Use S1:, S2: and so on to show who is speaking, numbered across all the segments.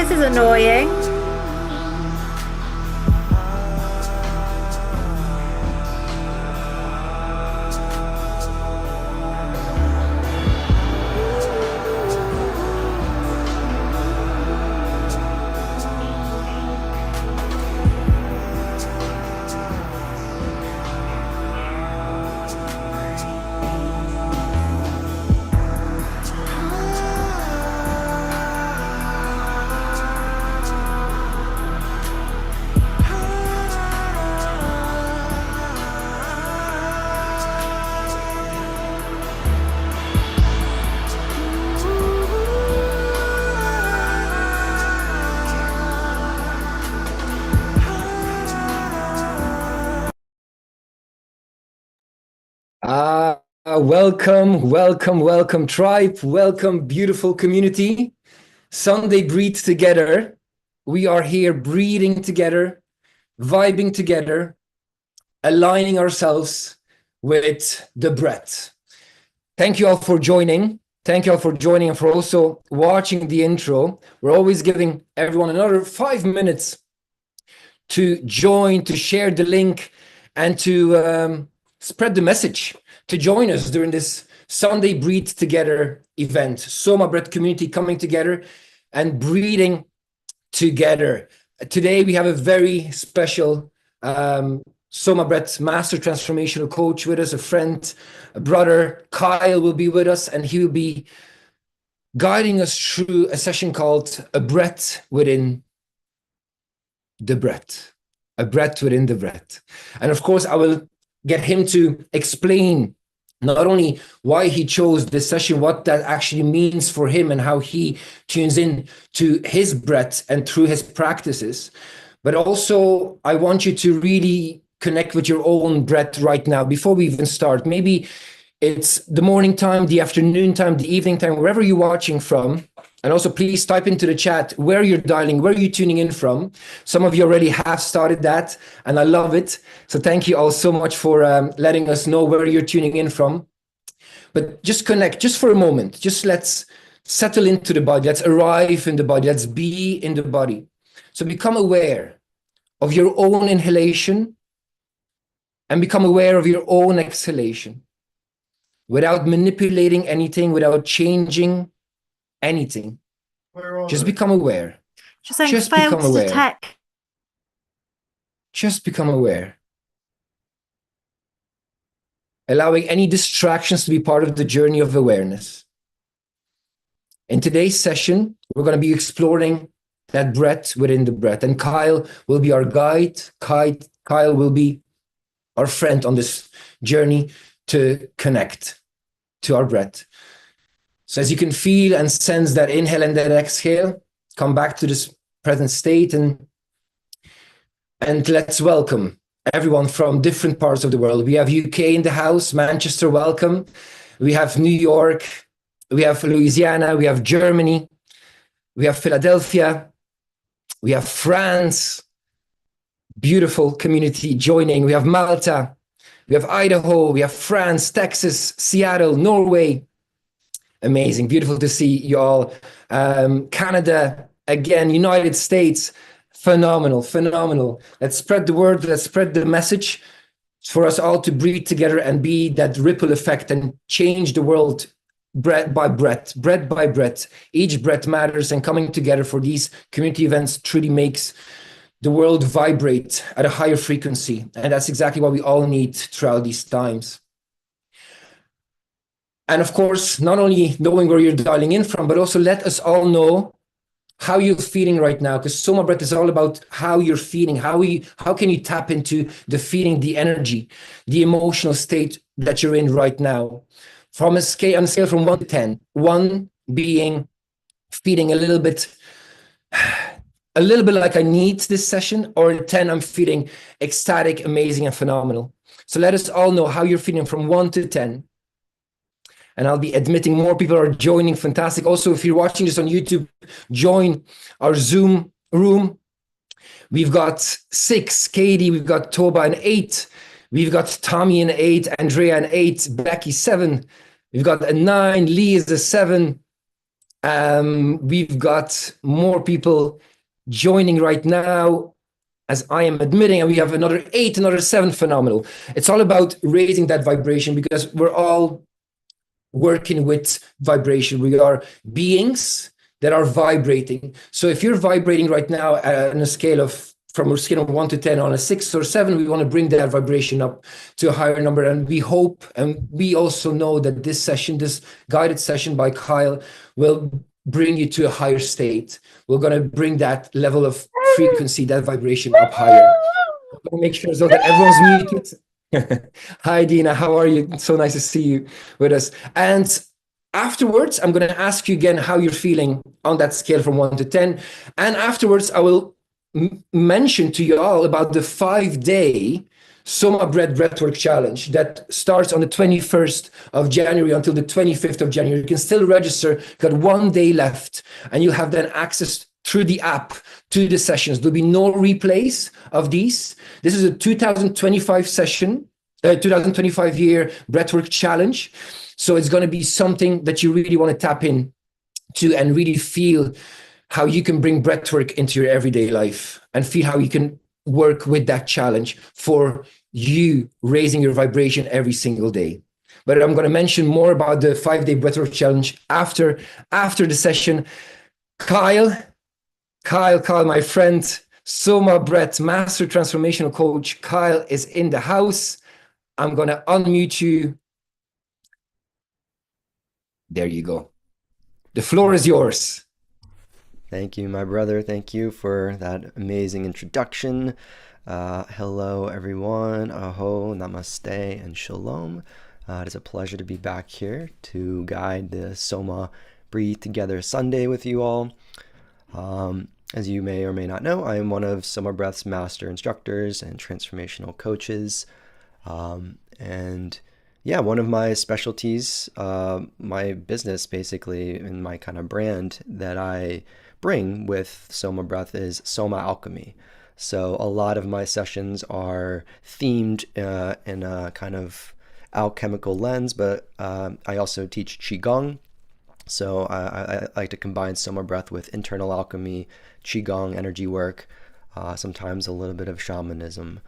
S1: This is annoying.
S2: Welcome, tribe. Welcome, beautiful community. Sunday breathe together. We are here breathing together, vibing together, aligning ourselves with the breath. Thank you all for joining. Thank you all for joining and for also watching the intro. We're always giving everyone another 5 minutes to join, to share the link, and to spread the message, to join us during this Sunday Breathe Together event. SOMA Breath community coming together and breathing together. Today we have a very special SOMA Breath Master Transformational Coach with us, a friend, a brother. Kyle will be with us, and he will be guiding us through a session called A Breath Within the Breath. A breath within the breath. And of course, I will get him to explain not only why he chose this session, what that actually means for him and how he tunes in to his breath and through his practices. But also, I want you to really connect with your own breath right now before we even start. Maybe it's the morning time, the afternoon time, the evening time, wherever you're watching from. And also, please type into the chat where you're dialing, where you're tuning in from. Some of you already have started that, and I love it. So thank you all so much for letting us know where you're tuning in from. But just connect, just for a moment. Just let's settle into the body. Let's arrive in the body. Let's be in the body. So become aware of your own inhalation and become aware of your own exhalation without manipulating anything, without changing anything. Just become aware.
S1: Just become aware.
S2: Just become aware. Allowing any distractions to be part of the journey of awareness. In today's session, we're going to be exploring that breath within the breath. And Kyle will be our guide. Kyle will be our friend on this journey to connect to our breath. So as you can feel and sense that inhale and that exhale, come back to this present state and let's welcome everyone from different parts of the world. We have UK in the house, Manchester, welcome. We have New York, we have Louisiana, we have Germany, we have Philadelphia, we have France, beautiful community joining. We have Malta, we have Idaho, we have France, Texas, Seattle, Norway. Amazing, beautiful to see you all. Canada, again, United States, phenomenal. Let's spread the word, let's spread the message for us all to breathe together and be that ripple effect and change the world breath by breath. Each breath matters, and coming together for these community events truly makes the world vibrate at a higher frequency. And that's exactly what we all need throughout these times. And of course, not only knowing where you're dialing in from, but also let us all know how you're feeling right now, because SOMA Breath is all about how you're feeling, how can you tap into the feeling, the energy, the emotional state that you're in right now. On a scale from 1 to 10, 1 being feeling a little bit like I need this session, or 10, I'm feeling ecstatic, amazing, and phenomenal. So let us all know how you're feeling from 1 to 10. And I'll be admitting more people are joining. Fantastic. Also, if you're watching this on YouTube, join our Zoom room. We've got 6, Katie, we've got Toba an 8, we've got Tommy an 8, Andrea an 8, Becky 7, we've got a 9, Lee is a 7. We've got more people joining right now as I am admitting, and we have another 8, another 7, phenomenal. It's all about raising that vibration, because we're all working with vibration. We are beings that are vibrating. So if you're vibrating right now on a scale from a scale of 1 to 10, on a 6 or 7, we want to bring that vibration up to a higher number. And we hope, and we also know that this session, this guided session by Kyle, will bring you to a higher state. We're going to bring that level of frequency, that vibration up higher. I'm going to make sure so that everyone's muted. Hi, Dina. How are you? So nice to see you with us. And afterwards, I'm going to ask you again how you're feeling on that scale from 1 to 10. And afterwards, I will mention to you all about the 5-day SOMA Breathwork Challenge that starts on the 21st of January until the 25th of January. You can still register, got 1 day left, and you'll have then access through the app to the sessions. There'll be no replays of these. This is a 2025 session, 2025 year Breathwork Challenge. So it's going to be something that you really want to tap in to and really feel how you can bring breathwork into your everyday life and feel how you can work with that challenge for you raising your vibration every single day. But I'm going to mention more about the 5-day breathwork challenge after the session. Kyle, my friend, SOMA Breath Master Transformational Coach, Kyle is in the house. I'm going to unmute you. There you go. The floor is yours.
S3: Thank you, my brother. Thank you for that amazing introduction. Hello, everyone. Aho, namaste, and shalom. It is a pleasure to be back here to guide the SOMA Breathe Together Sunday with you all. As you may or may not know, I am one of SOMA Breath's master instructors and transformational coaches. And yeah, one of my specialties, my business basically, and my kind of brand that I bring with SOMA Breath is SOMA Alchemy. So a lot of my sessions are themed in a kind of alchemical lens, but I also teach Qigong. So I like to combine SOMA Breath with internal alchemy, Qigong, energy work, sometimes a little bit of shamanism.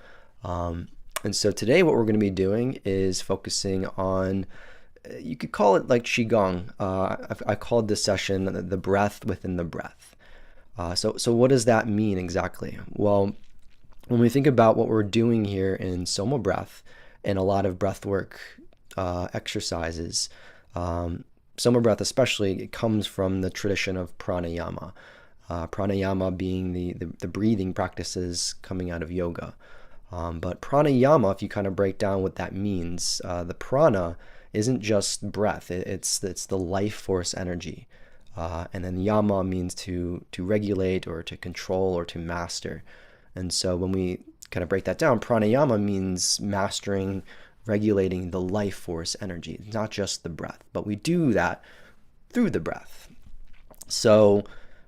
S3: And so today what we're going to be doing is focusing on, you could call it like Qigong. I called this session the breath within the breath. So what does that mean exactly? Well, when we think about what we're doing here in SOMA Breath and a lot of breathwork exercises, SOMA Breath especially, it comes from the tradition of pranayama. Pranayama being the breathing practices coming out of yoga. But pranayama, if you kind of break down what that means, the prana isn't just breath, it's the life force energy. And then yama means to regulate or to control or to master. And so when we kind of break that down, pranayama means mastering, regulating the life force energy, not just the breath, but we do that through the breath. So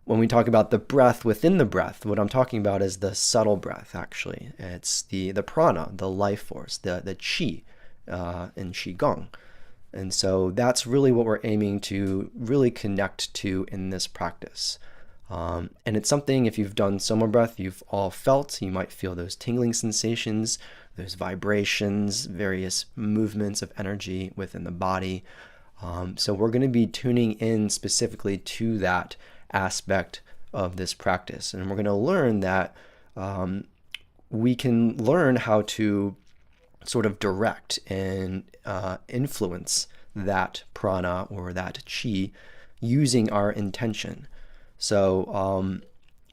S3: when we talk about the breath within the breath, what I'm talking about is the subtle breath, actually. It's the prana, the life force, the qi in Qigong. And so that's really what we're aiming to really connect to in this practice. And it's something, if you've done SOMA Breath, you've all felt. You might feel those tingling sensations, those vibrations, various movements of energy within the body. So we're going to be tuning in specifically to that aspect of this practice. And we're going to learn that we can learn how to sort of direct and influence that prana or that chi using our intention. So,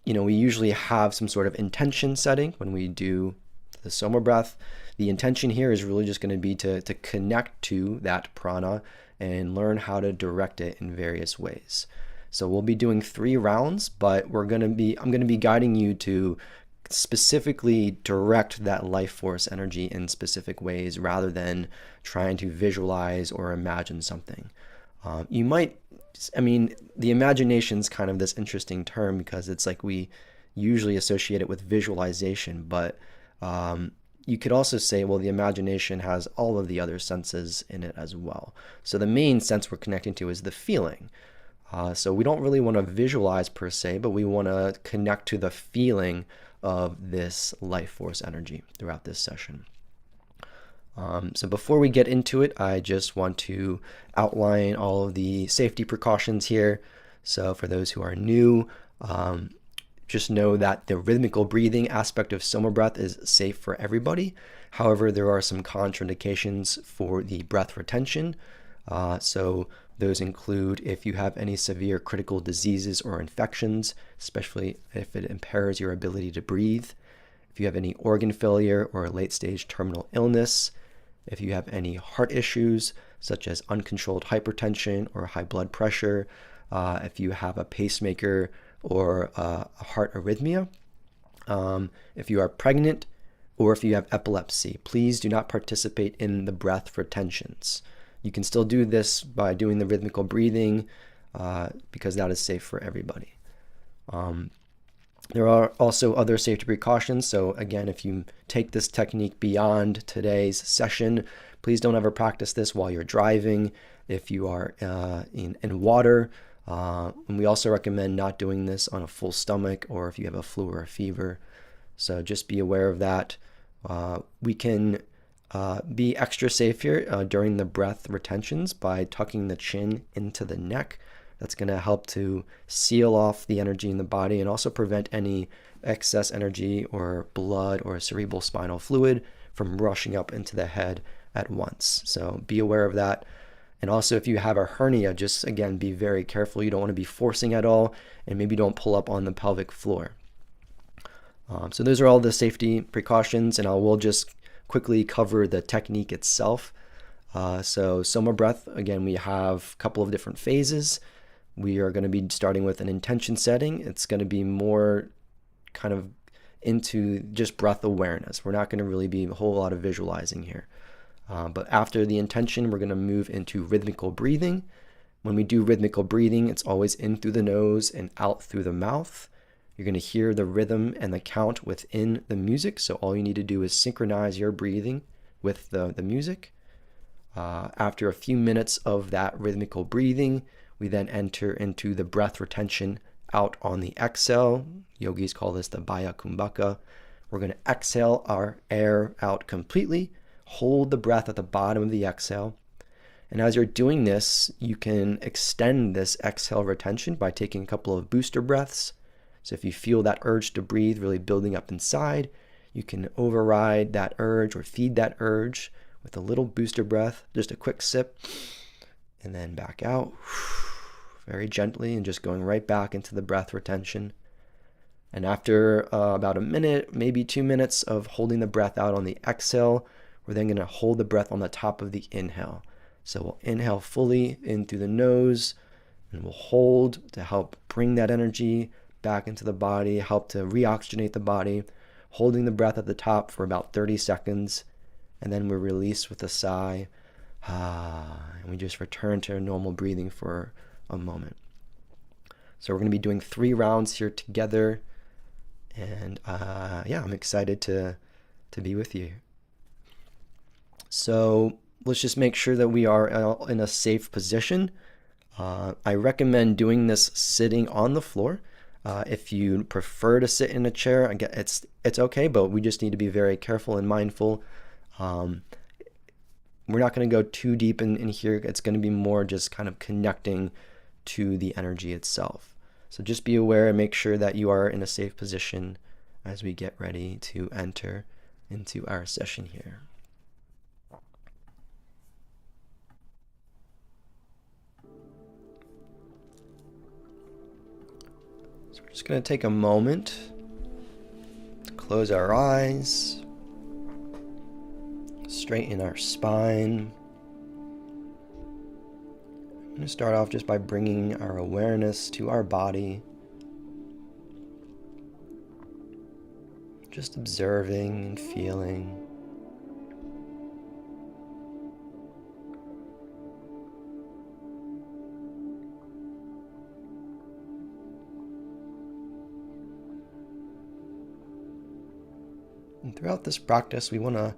S3: we usually have some sort of intention setting when we do the SOMA Breath. The intention here is really just going to be to connect to that prana and learn how to direct it in various ways. So we'll be doing 3 rounds, but I'm going to be guiding you to specifically direct that life force energy in specific ways rather than trying to visualize or imagine something. The imagination's kind of this interesting term because it's like we usually associate it with visualization, but you could also say, well, the imagination has all of the other senses in it as well. So the main sense we're connecting to is the feeling. So we don't really want to visualize per se, but we want to connect to the feeling of this life force energy throughout this session. So before we get into it, I just want to outline all of the safety precautions here. So for those who are new, just know that the rhythmical breathing aspect of SOMA Breath is safe for everybody. However, there are some contraindications for the breath retention. So those include if you have any severe critical diseases or infections, especially if it impairs your ability to breathe, if you have any organ failure or late-stage terminal illness, if you have any heart issues such as uncontrolled hypertension or high blood pressure, if you have a pacemaker or a heart arrhythmia, If you are pregnant or if you have epilepsy, please do not participate in the breath retentions. You can still do this by doing the rhythmical breathing because that is safe for everybody. There are also other safety precautions. So again, if you take this technique beyond today's session, please don't ever practice this while you're driving. If you are in water, and we also recommend not doing this on a full stomach or if you have a flu or a fever. So just be aware of that. We can be extra safe here during the breath retentions by tucking the chin into the neck. That's going to help to seal off the energy in the body and also prevent any excess energy or blood or cerebral spinal fluid from rushing up into the head at once. So be aware of that. And also if you have a hernia, just again, be very careful. You don't want to be forcing at all, and maybe don't pull up on the pelvic floor. So those are all the safety precautions, and I will just quickly cover the technique itself. So SOMA Breath, again, we have a couple of different phases. We are going to be starting with an intention setting. It's going to be more kind of into just breath awareness. We're not going to really be a whole lot of visualizing here. But after the intention, we're going to move into rhythmical breathing. When we do rhythmical breathing, it's always in through the nose and out through the mouth. You're going to hear the rhythm and the count within the music. So all you need to do is synchronize your breathing with the music. After a few minutes of that rhythmical breathing, we then enter into the breath retention out on the exhale. Yogis call this the Baya Kumbhaka. We're going to exhale our air out completely. Hold the breath at the bottom of the exhale. And as you're doing this, you can extend this exhale retention by taking a couple of booster breaths. So if you feel that urge to breathe really building up inside, you can override that urge or feed that urge with a little booster breath, just a quick sip, and then back out very gently and just going right back into the breath retention. And after about a minute, maybe 2 minutes of holding the breath out on the exhale, we're then going to hold the breath on the top of the inhale. So we'll inhale fully in through the nose, and we'll hold to help bring that energy back into the body, help to reoxygenate the body, holding the breath at the top for about 30 seconds, and then we release with a sigh, and we just return to normal breathing for a moment. So we're going to be doing 3 rounds here together, and yeah, I'm excited to be with you. So let's just make sure that we are in a safe position. I recommend doing this sitting on the floor. If you prefer to sit in a chair, it's okay, but we just need to be very careful and mindful. We're not going to go too deep in here. It's going to be more just kind of connecting to the energy itself. So just be aware and make sure that you are in a safe position as we get ready to enter into our session here. So we're just going to take a moment to close our eyes, straighten our spine. I'm going to start off just by bringing our awareness to our body, just observing and feeling. And throughout this practice, we want to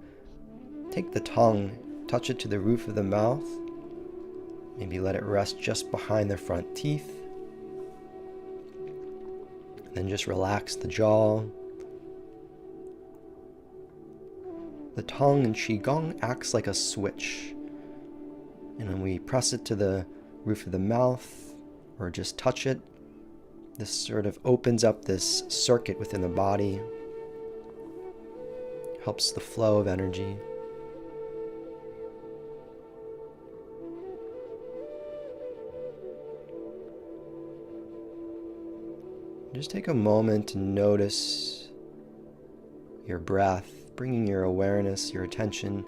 S3: take the tongue, touch it to the roof of the mouth, maybe let it rest just behind the front teeth, and then just relax the jaw. The tongue in Qigong acts like a switch, and when we press it to the roof of the mouth or just touch it, this sort of opens up this circuit within the body, helps the flow of energy. Just take a moment to notice your breath, bringing your awareness, your attention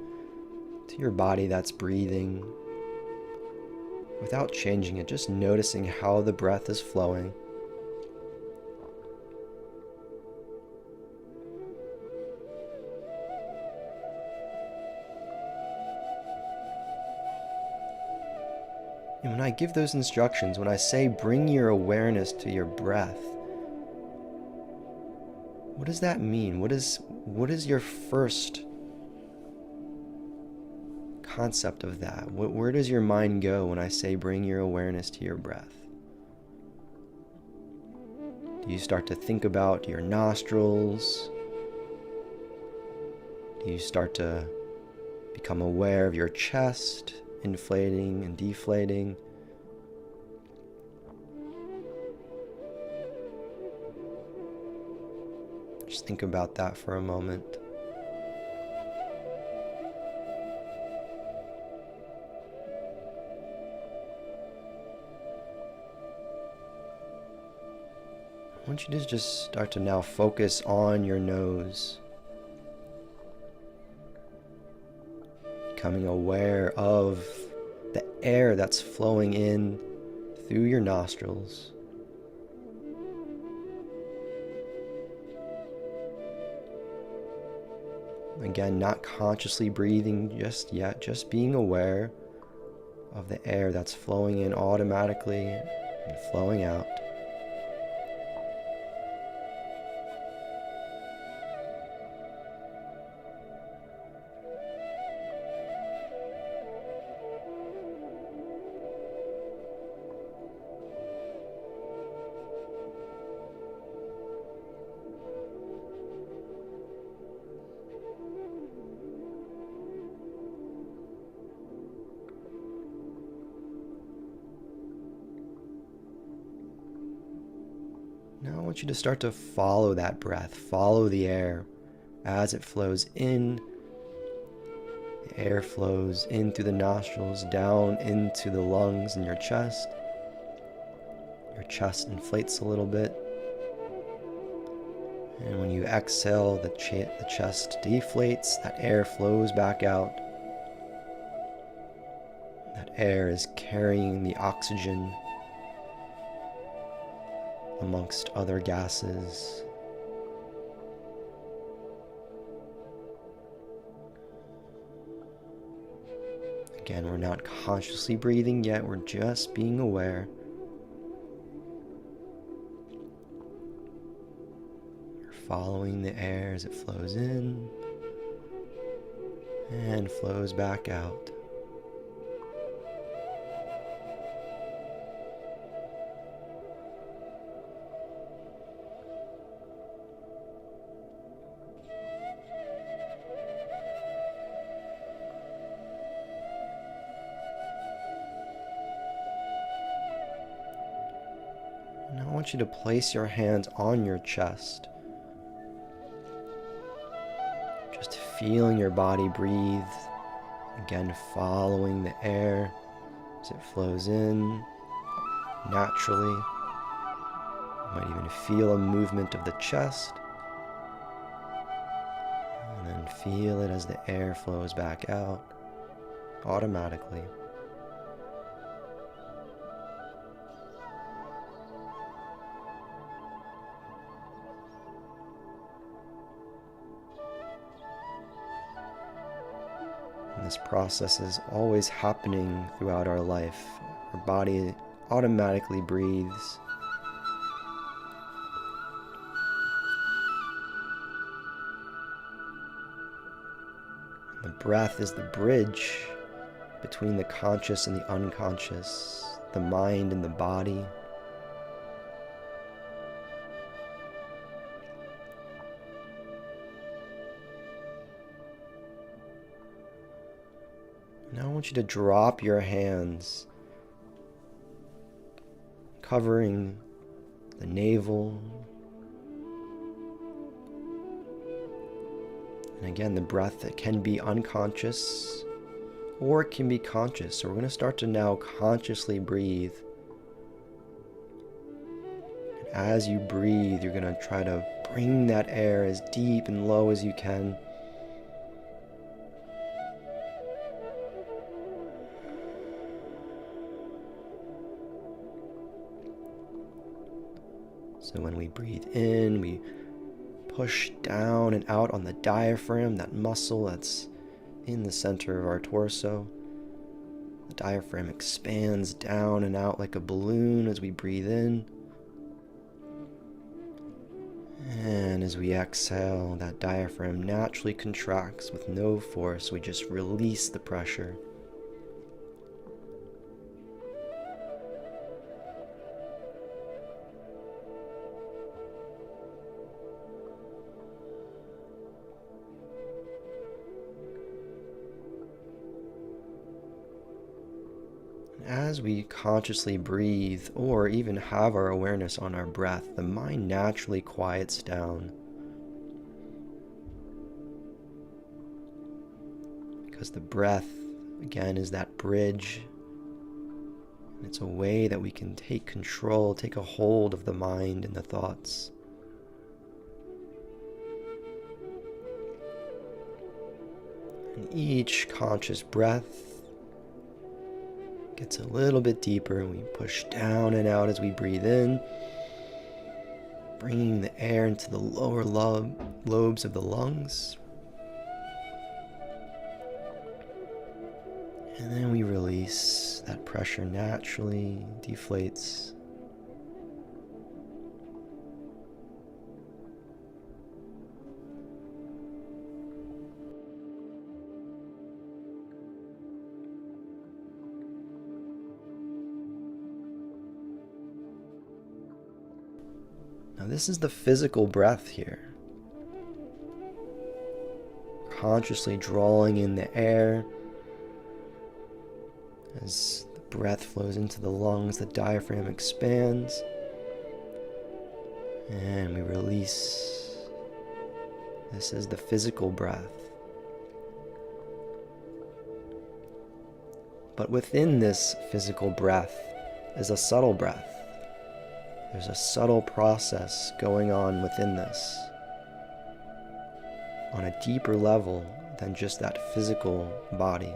S3: to your body that's breathing without changing it, just noticing how the breath is flowing. And when I give those instructions, when I say bring your awareness to your breath, what does that mean? What is your first concept of that? Where does your mind go when I say bring your awareness to your breath? Do you start to think about your nostrils? Do you start to become aware of your chest inflating and deflating? Just think about that for a moment. I want you to just start to now focus on your nose. Becoming aware of the air that's flowing in through your nostrils. Again, not consciously breathing just yet, just being aware of the air that's flowing in automatically and flowing out. Now I want you to start to follow that breath, follow the air as it flows in. The air flows in through the nostrils, down into the lungs and your chest. Your chest inflates a little bit. And when you exhale, the chest deflates, that air flows back out. That air is carrying the oxygen amongst other gases. Again, we're not consciously breathing yet, we're just being aware. We're following the air as it flows in and flows back out. Now I want you to place your hands on your chest. Just feeling your body breathe. Again, following the air as it flows in naturally. You might even feel a movement of the chest. And then feel it as the air flows back out automatically. This process is always happening throughout our life. Our body automatically breathes. The breath is the bridge between the conscious and the unconscious, the mind and the body. Now I want you to drop your hands, covering the navel. And again, the breath, it can be unconscious or it can be conscious. So we're going to start to now consciously breathe. And as you breathe, you're going to try to bring that air as deep and low as you can. So when we breathe in, we push down and out on the diaphragm, that muscle that's in the center of our torso. The diaphragm expands down and out like a balloon as we breathe in. And as we exhale, that diaphragm naturally contracts with no force. We just release the pressure. As we consciously breathe or even have our awareness on our breath, the mind naturally quiets down. Because the breath, again, is that bridge. It's a way that we can take control, take a hold of the mind and the thoughts. And each conscious breath gets a little bit deeper, and we push down and out as we breathe in, bringing the air into the lower lobes of the lungs. And then we release. That pressure naturally deflates. Now this is the physical breath here. Consciously drawing in the air. As the breath flows into the lungs, the diaphragm expands. And we release. This is the physical breath. But within this physical breath is a subtle breath. There's a subtle process going on within this, on a deeper level than just that physical body.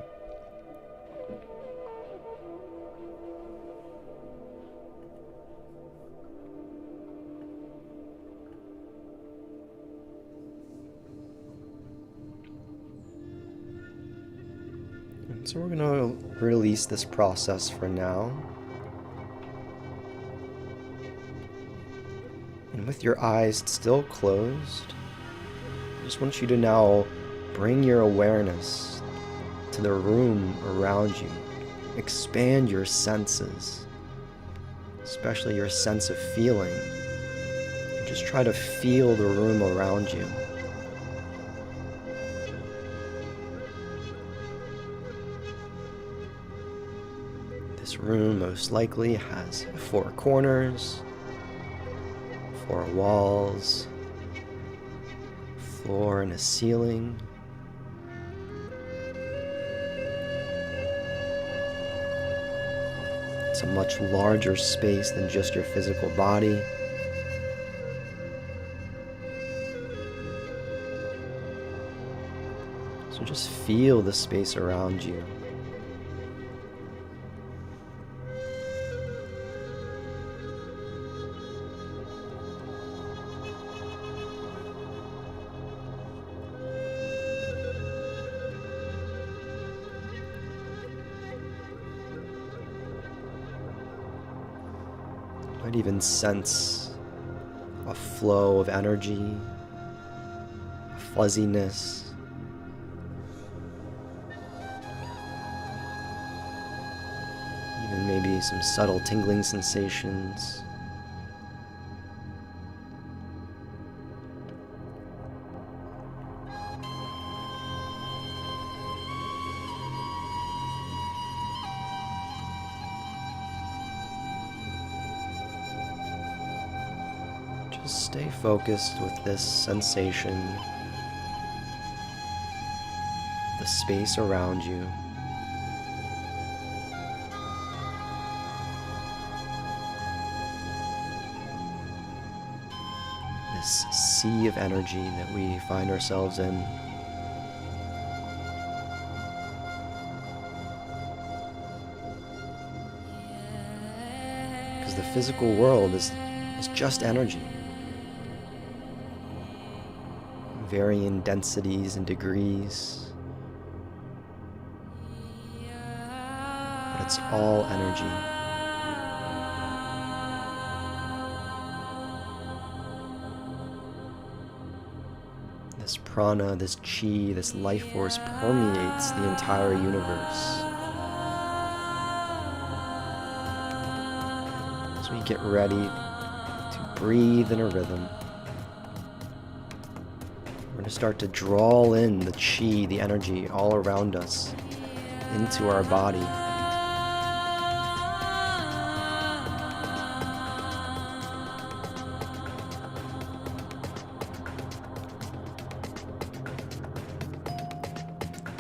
S3: And so we're going to release this process for now. And with your eyes still closed, I just want you to now bring your awareness to the room around you. Expand your senses, especially your sense of feeling. And just try to feel the room around you. This room most likely has 4 corners, 4 walls, floor, and a ceiling. It's a much larger space than just your physical body. So just feel the space around you. Might even sense a flow of energy, a fuzziness. Even maybe some subtle tingling sensations. Just stay focused with this sensation, the space around you. This sea of energy that we find ourselves in. Because the physical world is just energy. Varying densities and degrees. It's all energy. This prana, this chi, this life force permeates the entire universe. As we get ready to breathe in a rhythm, we're going to start to draw in the chi, the energy all around us, into our body.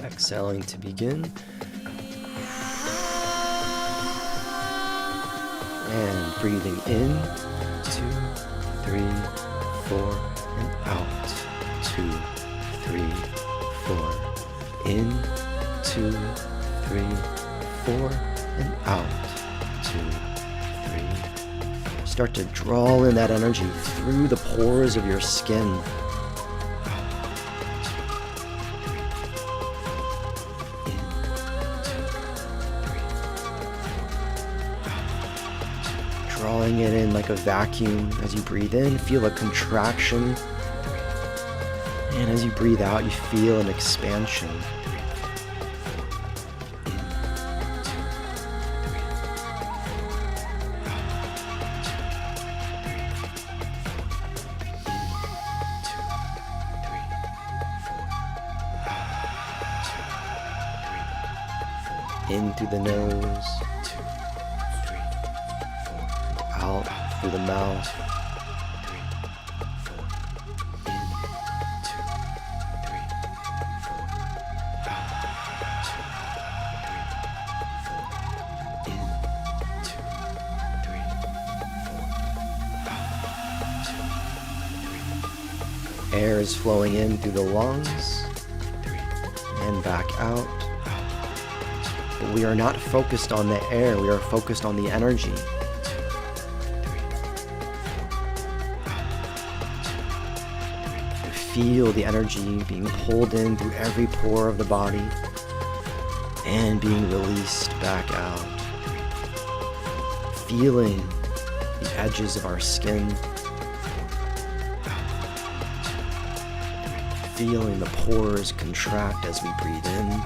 S3: Exhaling to begin. And breathing in, 2, 3, 4, and out. 2, 3, 4. In, 2, 3, 4, and out. 2, 3, 4. Start to draw in that energy through the pores of your skin. Drawing it in like a vacuum. As you breathe in, feel a contraction. And as you breathe out, you feel an expansion. In through the nose. Out through the mouth. Air is flowing in through the lungs and back out. But we are not focused on the air, we are focused on the energy. Feel the energy being pulled in through every pore of the body and being released back out. Feeling the edges of our skin. Feeling the pores contract as we breathe in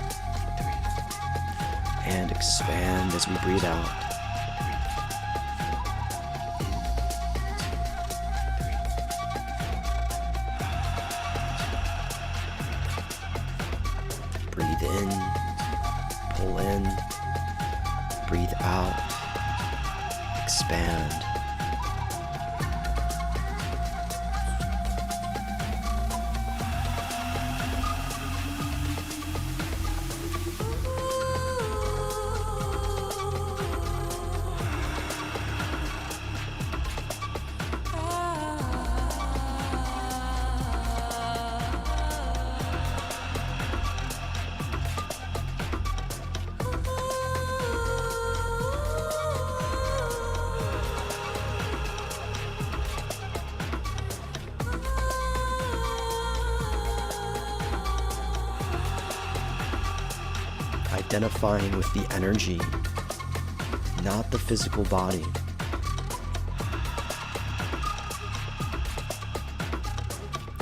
S3: and expand as we breathe out. Breathe in, pull in, breathe out, expand. Identifying with the energy, not the physical body.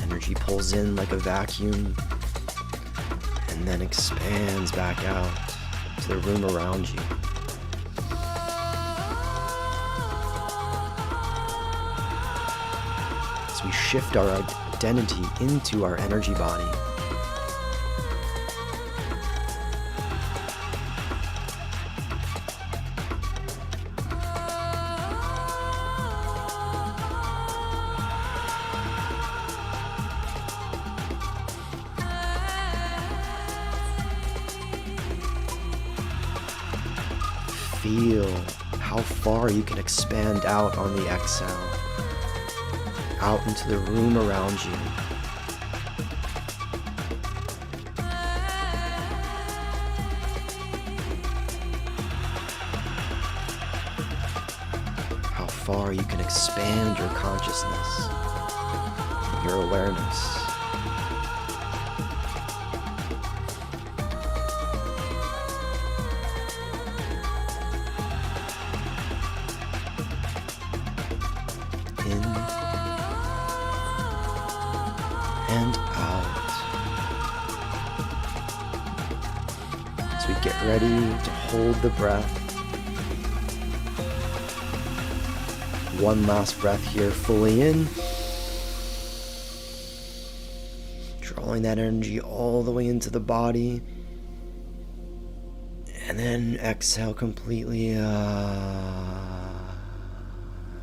S3: Energy pulls in like a vacuum and then expands back out to the room around you. As we shift our identity into our energy body, feel how far you can expand out on the exhale, out into the room around you. How far you can expand your consciousness, your awareness. and out. As we get ready to hold the breath. One last breath here, fully in. Drawing that energy all the way into the body. And then exhale completely.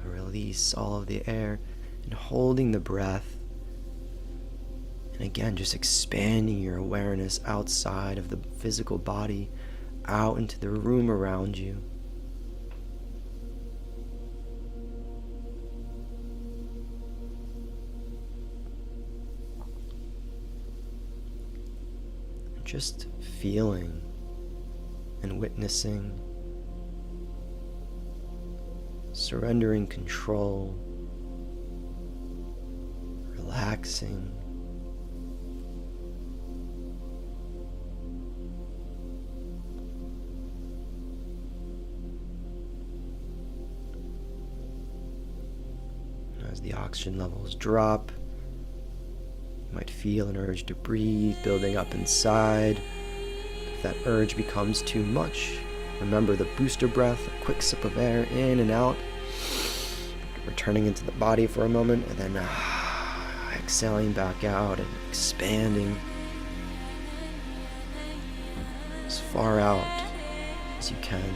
S3: Release all of the air. And holding the breath. And again, just expanding your awareness outside of the physical body, out into the room around you. Just feeling and witnessing, surrendering control, relaxing. As the oxygen levels drop, you might feel an urge to breathe building up inside. If that urge becomes too much, remember the booster breath, a quick sip of air in and out, returning into the body for a moment, and then exhaling back out and expanding as far out as you can.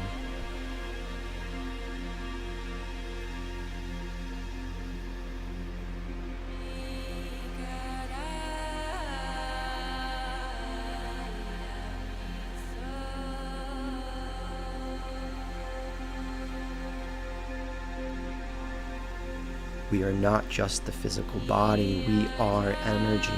S3: We are not just the physical body, we are energy.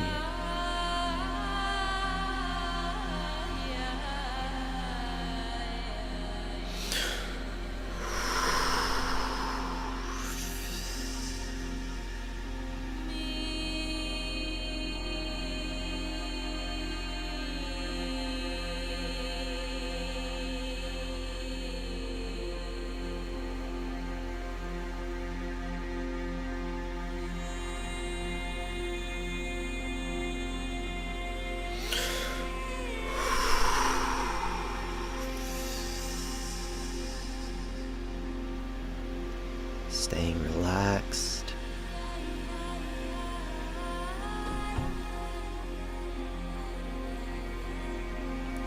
S3: Staying relaxed.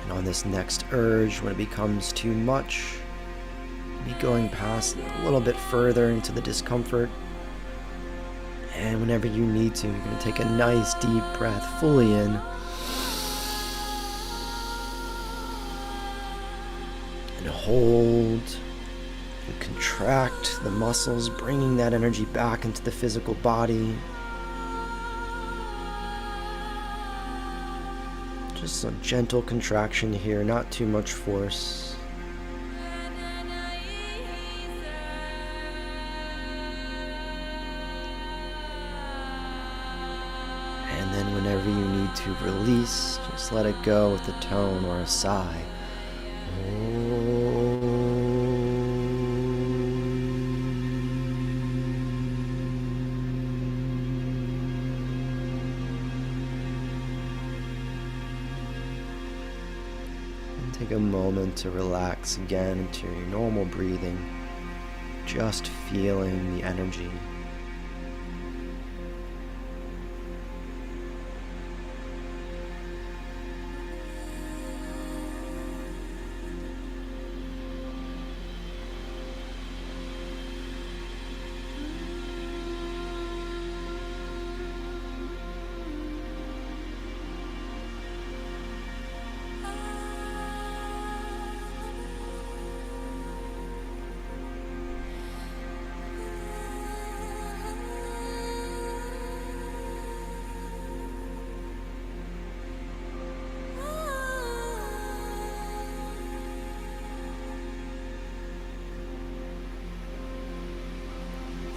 S3: And on this next urge, when it becomes too much, be going past a little bit further into the discomfort. And whenever you need to, you're going to take a nice deep breath fully in. And hold. And contract the muscles, bringing that energy back into the physical body. Just a gentle contraction here, not too much force. And then whenever you need to release, just let it go with a tone or a sigh. Take a moment to relax again into your normal breathing, just feeling the energy.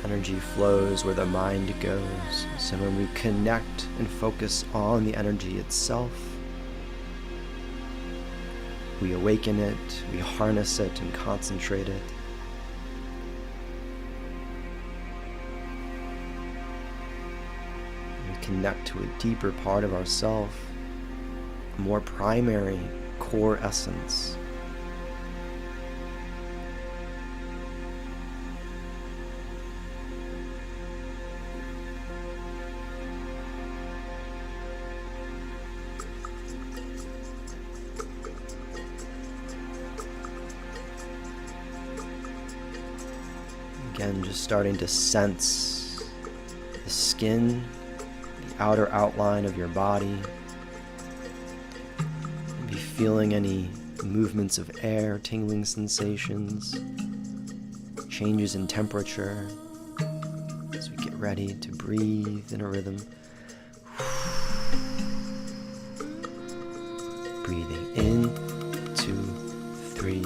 S3: Energy flows where the mind goes. So when we connect and focus on the energy itself, we awaken it, we harness it and concentrate it. We connect to a deeper part of ourself, a more primary core essence. Again, just starting to sense the skin, the outer outline of your body. Maybe feeling any movements of air, tingling sensations, changes in temperature as we get ready to breathe in a rhythm. Breathing in, 2, 3,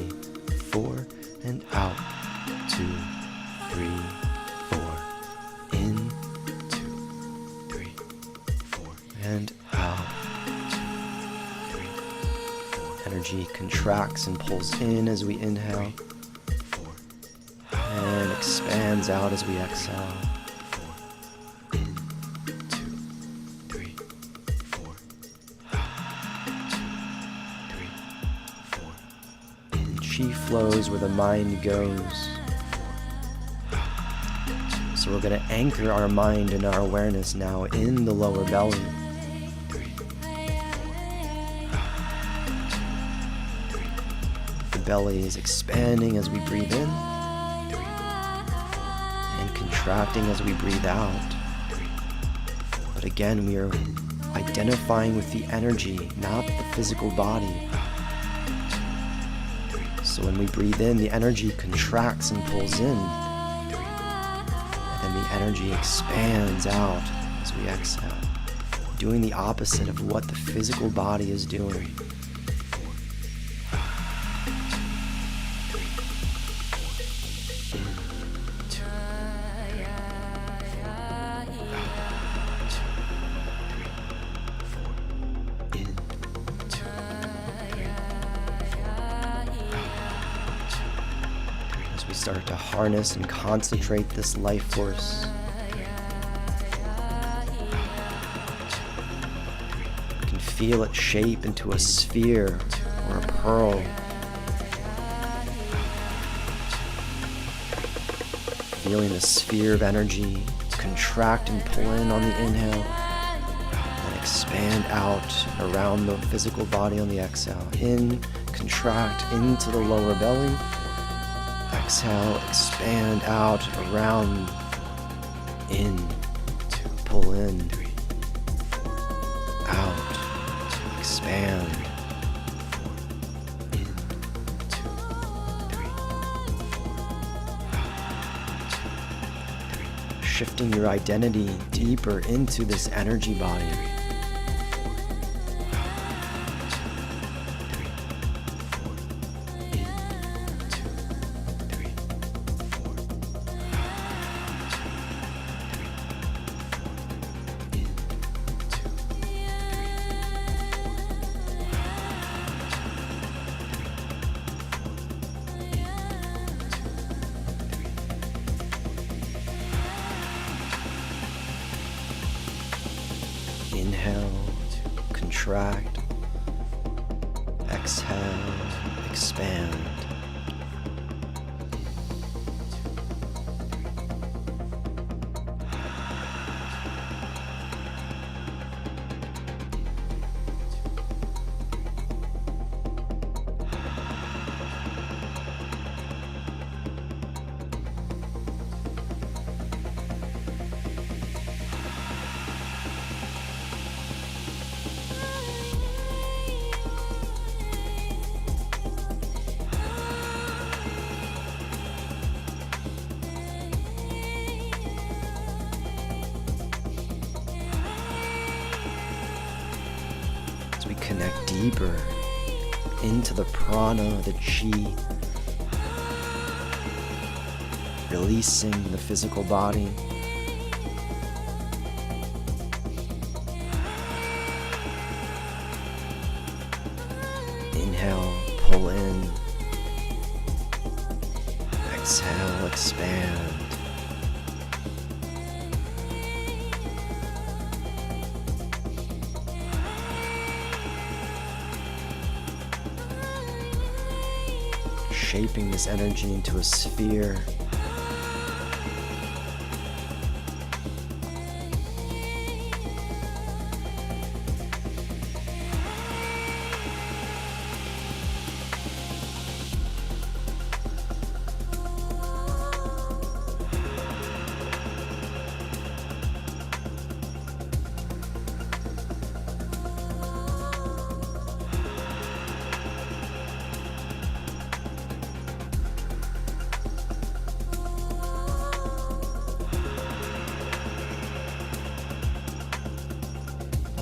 S3: 4, and out, 2, 3, 4, in, 2, 3, 4, and out, 2, 3, 4. Energy contracts and pulls in as we inhale, 4, and expands out as we exhale, 4, in, 2, 3, 4, 2, 3, 4, in. Chi flows where the mind goes. So we're going to anchor our mind and our awareness now in the lower belly. The belly is expanding as we breathe in and contracting as we breathe out. But again, we are identifying with the energy, not the physical body. So when we breathe in, the energy contracts and pulls in. And the energy expands out as we exhale, doing the opposite of what the physical body is doing. As we start to harness and concentrate this life force, you can feel it shape into a sphere or a pearl. Feeling the sphere of energy contract and pull in on the inhale and expand out around the physical body on the exhale. In, contract into the lower belly. Exhale, expand out around, in, pull in, out, expand, in, 2, 3, 4, shifting your identity deeper into this energy body. Inhale, contract, exhale, expand. We connect deeper into the prana, the chi, releasing the physical body. Inhale, pull in. Exhale, expand. shaping this energy into a sphere.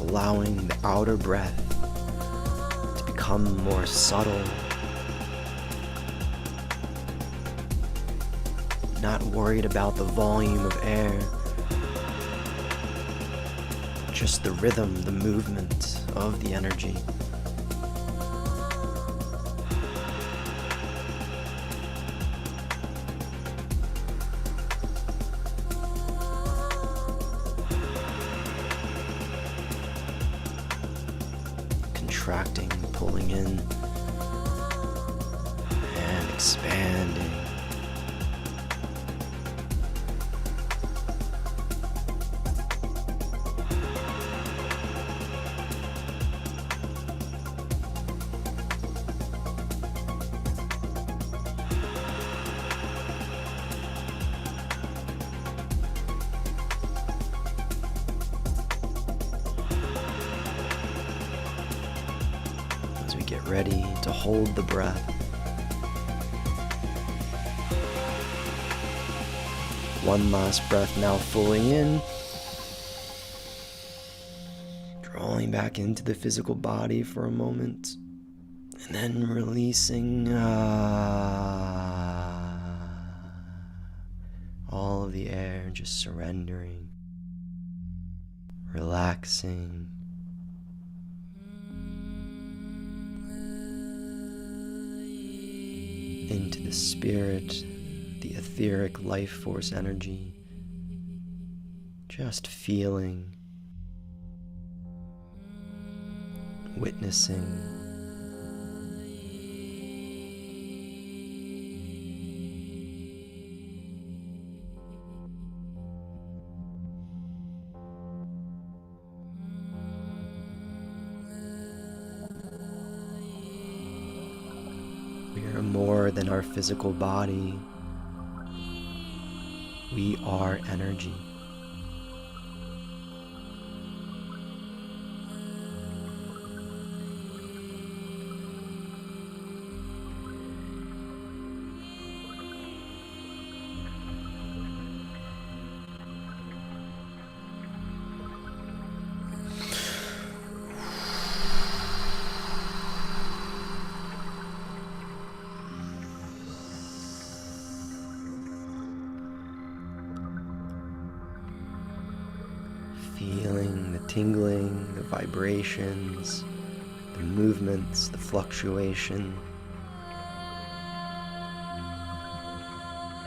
S3: Allowing the outer breath to become more subtle, not worried about the volume of air, just the rhythm, the movement of the energy. Contracting, pulling in, and expanding. Get ready to hold the breath. One last breath now, fully in, drawing back into the physical body for a moment, and then releasing all of the air, just surrendering, relaxing. Into the spirit, the etheric life force energy, just feeling, witnessing, we are more than our physical body. We are energy. Feeling the tingling, the vibrations, the movements, the fluctuation,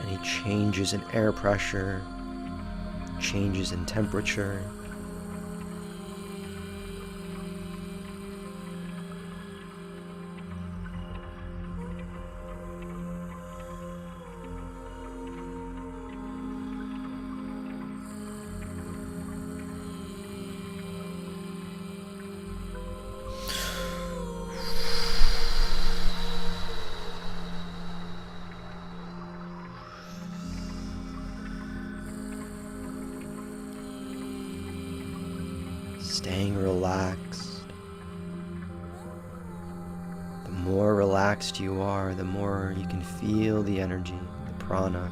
S3: any changes in air pressure, changes in temperature. Staying relaxed. The more relaxed you are, the more you can feel the energy, the prana.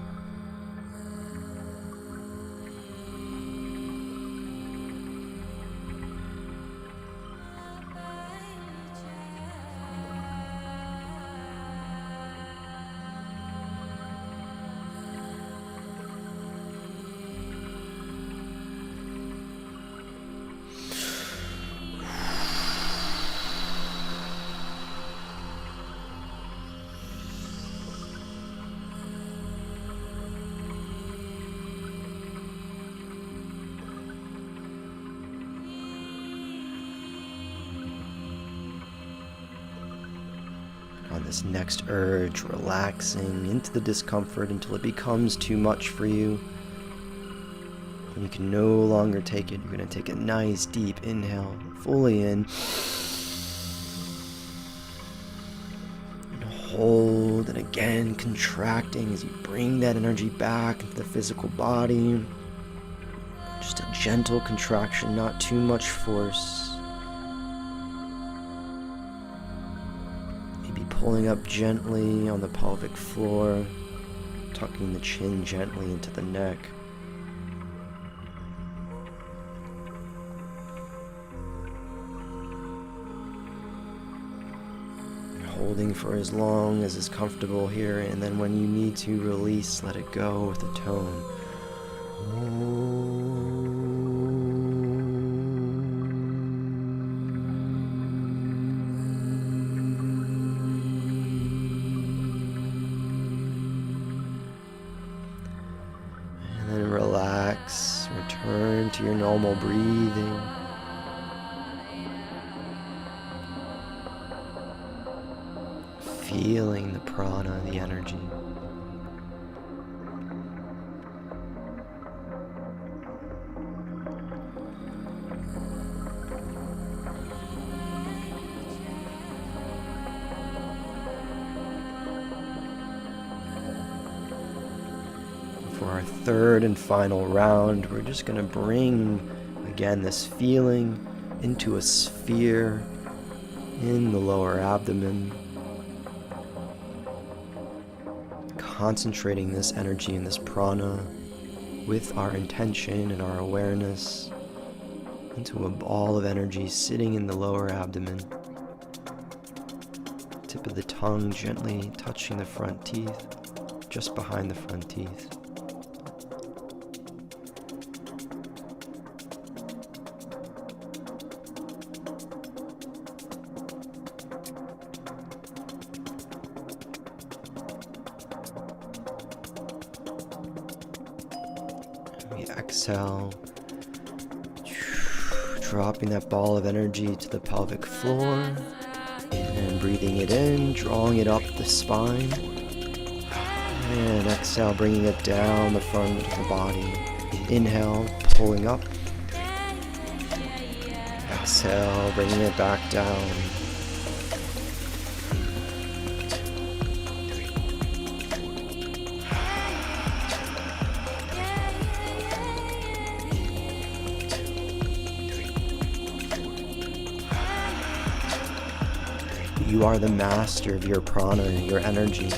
S3: this next urge, relaxing into the discomfort until it becomes too much for you. And you can no longer take it. You're going to take a nice deep inhale, fully in. And hold, and again contracting as you bring that energy back into the physical body. Just a gentle contraction, not too much force. Maybe pulling up gently on the pelvic floor, tucking the chin gently into the neck. And holding for as long as is comfortable here, and then when you need to release, let it go with a tone. Relax, return to your normal breathing. Feeling the prana, the energy. For our third and final round, we're just going to bring, again, this feeling into a sphere in the lower abdomen. Concentrating this energy and this prana with our intention and our awareness into a ball of energy sitting in the lower abdomen. Tip of the tongue gently touching the front teeth, just behind the front teeth. Exhale, dropping that ball of energy to the pelvic floor, and breathing it in, drawing it up the spine, and exhale, bringing it down the front of the body. Inhale, pulling up, exhale, bringing it back down. You are the master of your prana, your energy.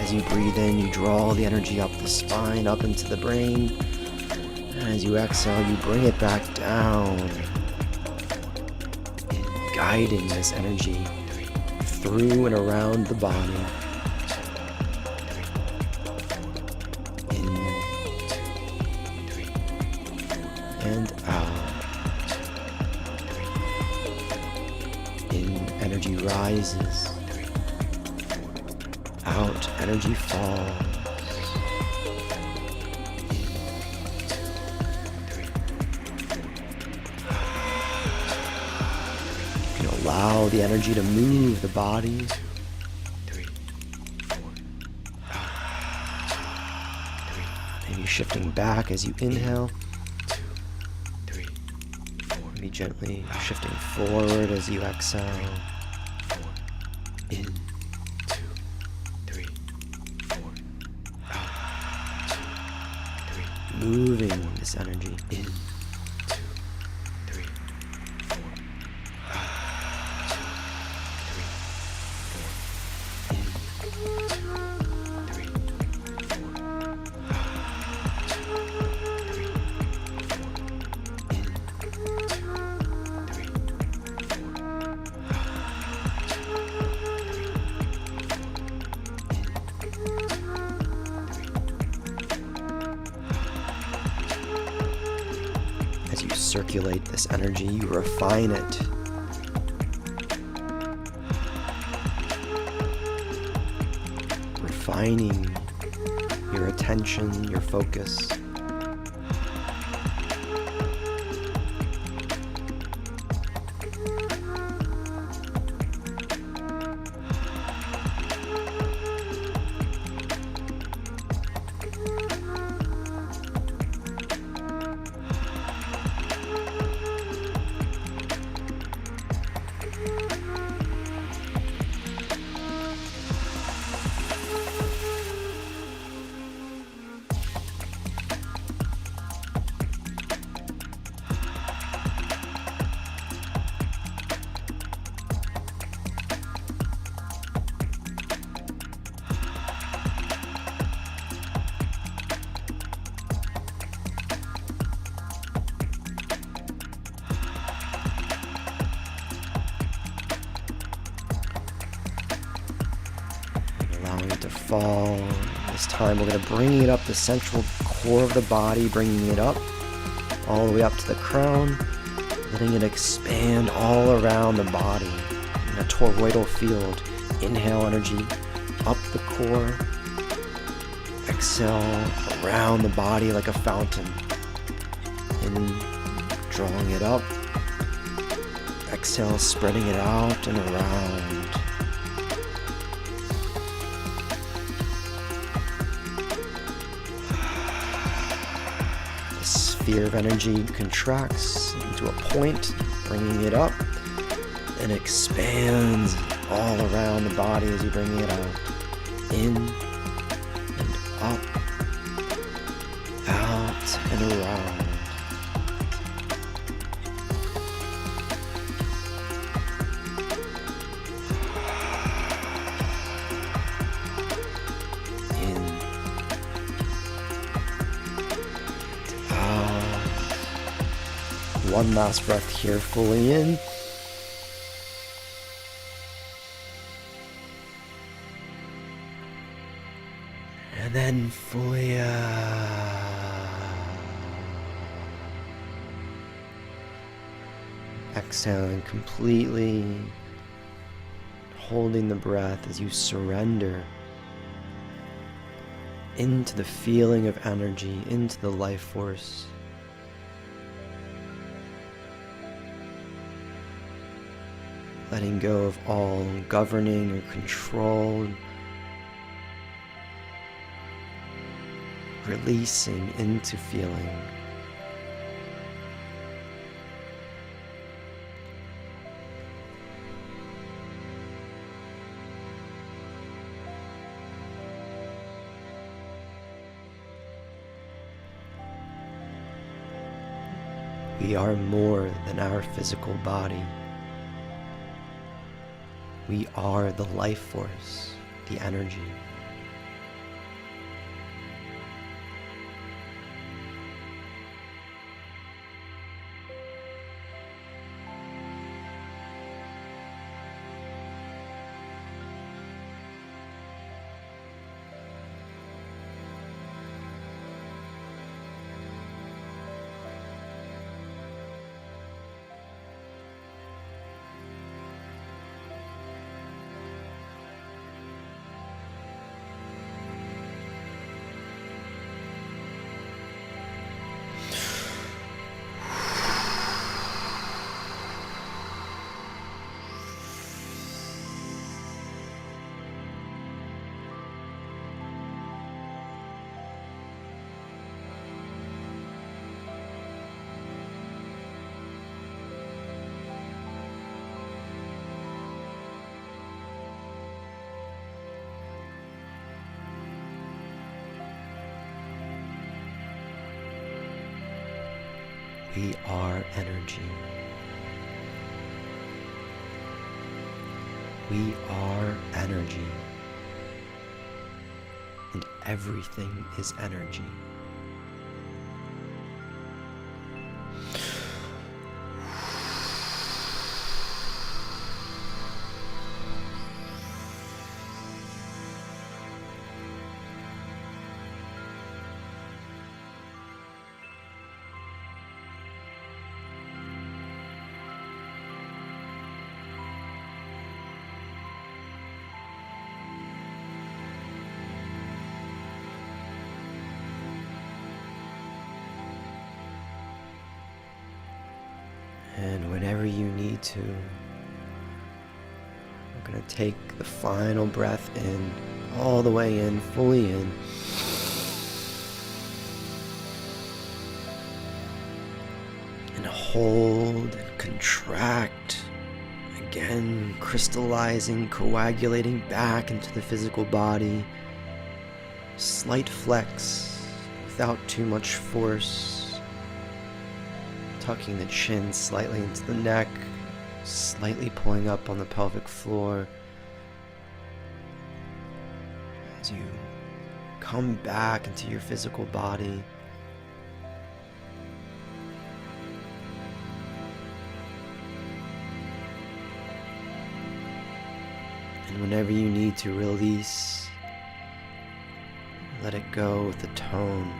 S3: As you breathe in, you draw the energy up the spine, up into the brain. And as you exhale, you bring it back down, guiding this energy through and around the body. And out. In, energy rises. Out, energy falls. You can allow the energy to move the body. Maybe shifting back as you inhale. Maybe gently shifting forward as you exhale. In, 2, 3, 4. Moving this energy in. 2, 3, 4. As you circulate this energy, you refine it. Refining your attention, your focus. about to fall. This time we're going to bring it up the central core of the body, bringing it up all the way up to the crown, letting it expand all around the body in a toroidal field. Inhale energy up the core. Exhale around the body like a fountain. In, drawing it up. Exhale, spreading it out and around. The sphere of energy contracts into a point, bringing it up, and expands all around the body as you bring it out. In and up, out and around. One last breath here, fully in. And then fully out. Exhaling completely, holding the breath as you surrender into the feeling of energy, into the life force. Letting go of all governing or control. Releasing into feeling. We are more than our physical body. We are the life force, the energy. We are energy. We are energy. And everything is energy. And whenever you need to, we're going to take the final breath in, all the way in, fully in. And hold and contract, again crystallizing, coagulating back into the physical body. Slight flex without too much force. Tucking the chin slightly into the neck, slightly pulling up on the pelvic floor. As you come back into your physical body. And whenever you need to release, let it go with the tone.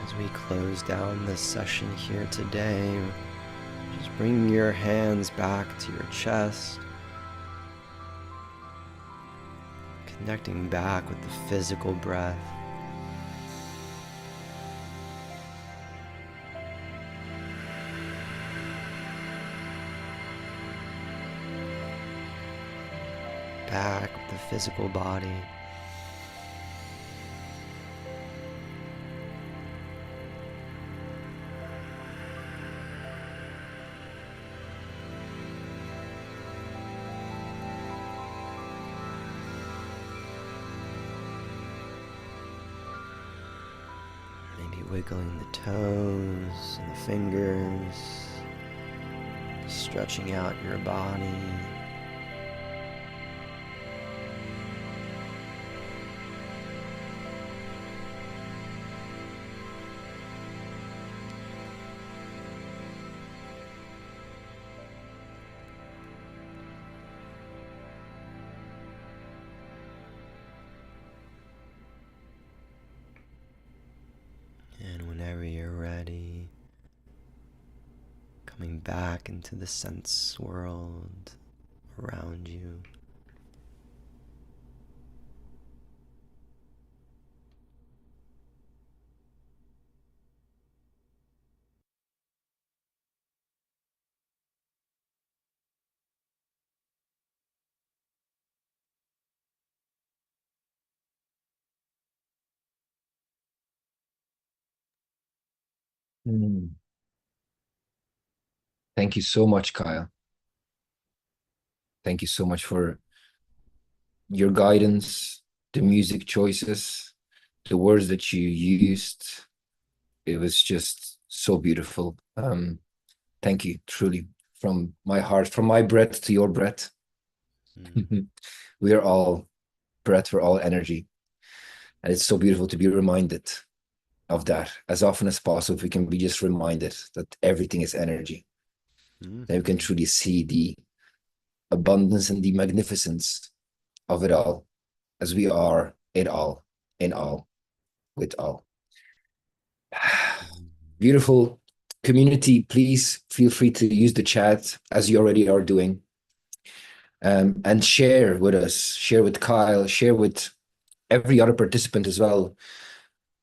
S3: As we close down this session here today, just bring your hands back to your chest, connecting back with the physical breath. Back with the physical body. Wiggling the toes and the fingers, stretching out your body. And whenever you're ready, coming back into the sense world around you.
S2: Thank you so much, Kyle. Thank you so much for your guidance, the music choices, the words that you used. It was just so beautiful. Thank you, truly, from my heart, from my breath to your breath. We are all breath, we're all energy. And it's so beautiful to be reminded of that as often as possible. If we can be just reminded that everything is energy, then we can truly see the abundance and the magnificence of it all, as we are it all, in all, with all. Beautiful community, please feel free to use the chat as you already are doing, and share with us, share with Kyle, share with every other participant as well,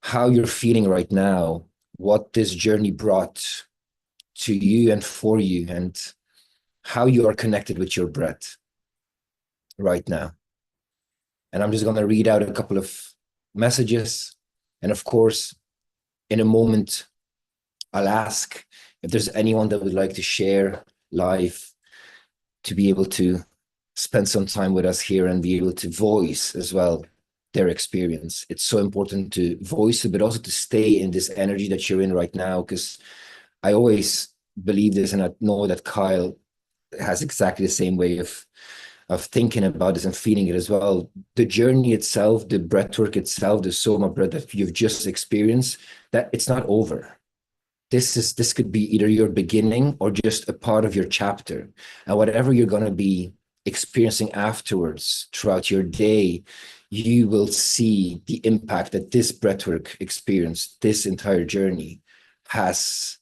S2: how you're feeling right now, what this journey brought to you and for you, and how you are connected with your breath right now. And I'm just going to read out a couple of messages. And of course, in a moment, I'll ask if there's anyone that would like to share live, to be able to spend some time with us here and be able to voice as well their experience. It's so important to voice it, but also to stay in this energy that you're in right now, because I always believe this, and I know that Kyle has exactly the same way of thinking about this and feeling it as well. The journey itself, the breathwork itself, the SOMA breath that you've just experienced, that it's not over. This could be either your beginning or just a part of your chapter. And whatever you're going to be experiencing afterwards throughout your day, you will see the impact that this breathwork experience, this entire journey, has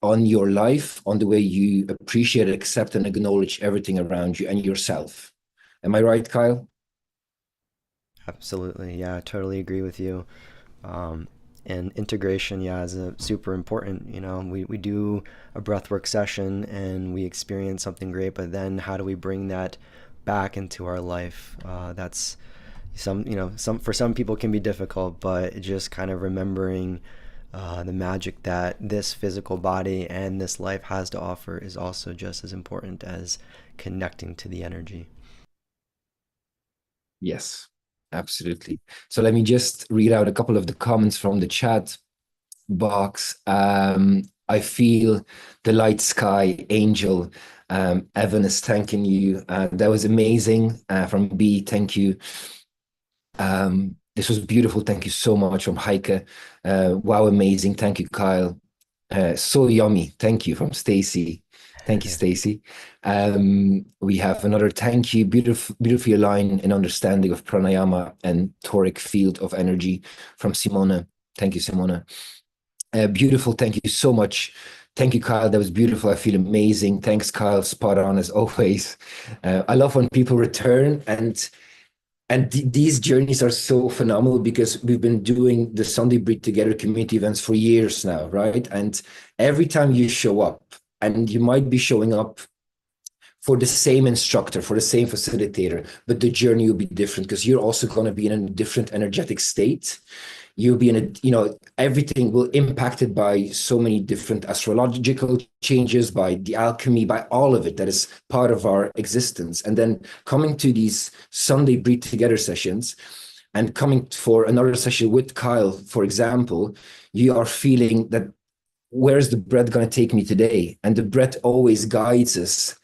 S2: on your life, on the way you appreciate, accept, and acknowledge everything around you and yourself. Am I right, Kyle?
S3: Absolutely. Yeah, I totally agree with you. And integration, yeah, is super important. You know, we do a breathwork session and we experience something great, but then how do we bring that back into our life? That's for some people can be difficult, but just kind of remembering the magic that this physical body and this life has to offer is also just as important as connecting to the energy.
S2: Yes, absolutely. So let me just read out a couple of the comments from the chat box. I feel the light sky, Angel. Evan is thanking you. That was amazing. From B, thank you. This was beautiful. Thank you so much from Heike. Wow, amazing. Thank you, Kyle. So yummy. Thank you from Stacy. Thank you, Stacy. We have another thank you. Beautifully aligned in understanding of pranayama and toric field of energy from Simona. Thank you, Simona. Beautiful. Thank you so much. Thank you, Kyle. That was beautiful. I feel amazing. Thanks, Kyle. Spot on as always. I love when people return, and these journeys are so phenomenal because we've been doing the Sunday Breathe Together community events for years now, right? And every time you show up, and you might be showing up for the same instructor, for the same facilitator, but the journey will be different because you're also going to be in a different energetic state. You'll be in everything will impacted by so many different astrological changes, by the alchemy, by all of it that is part of our existence. And then coming to these Sunday Breathe Together sessions and coming for another session with Kyle, for example, you are feeling that where's the breath going to take me today? And the breath always guides us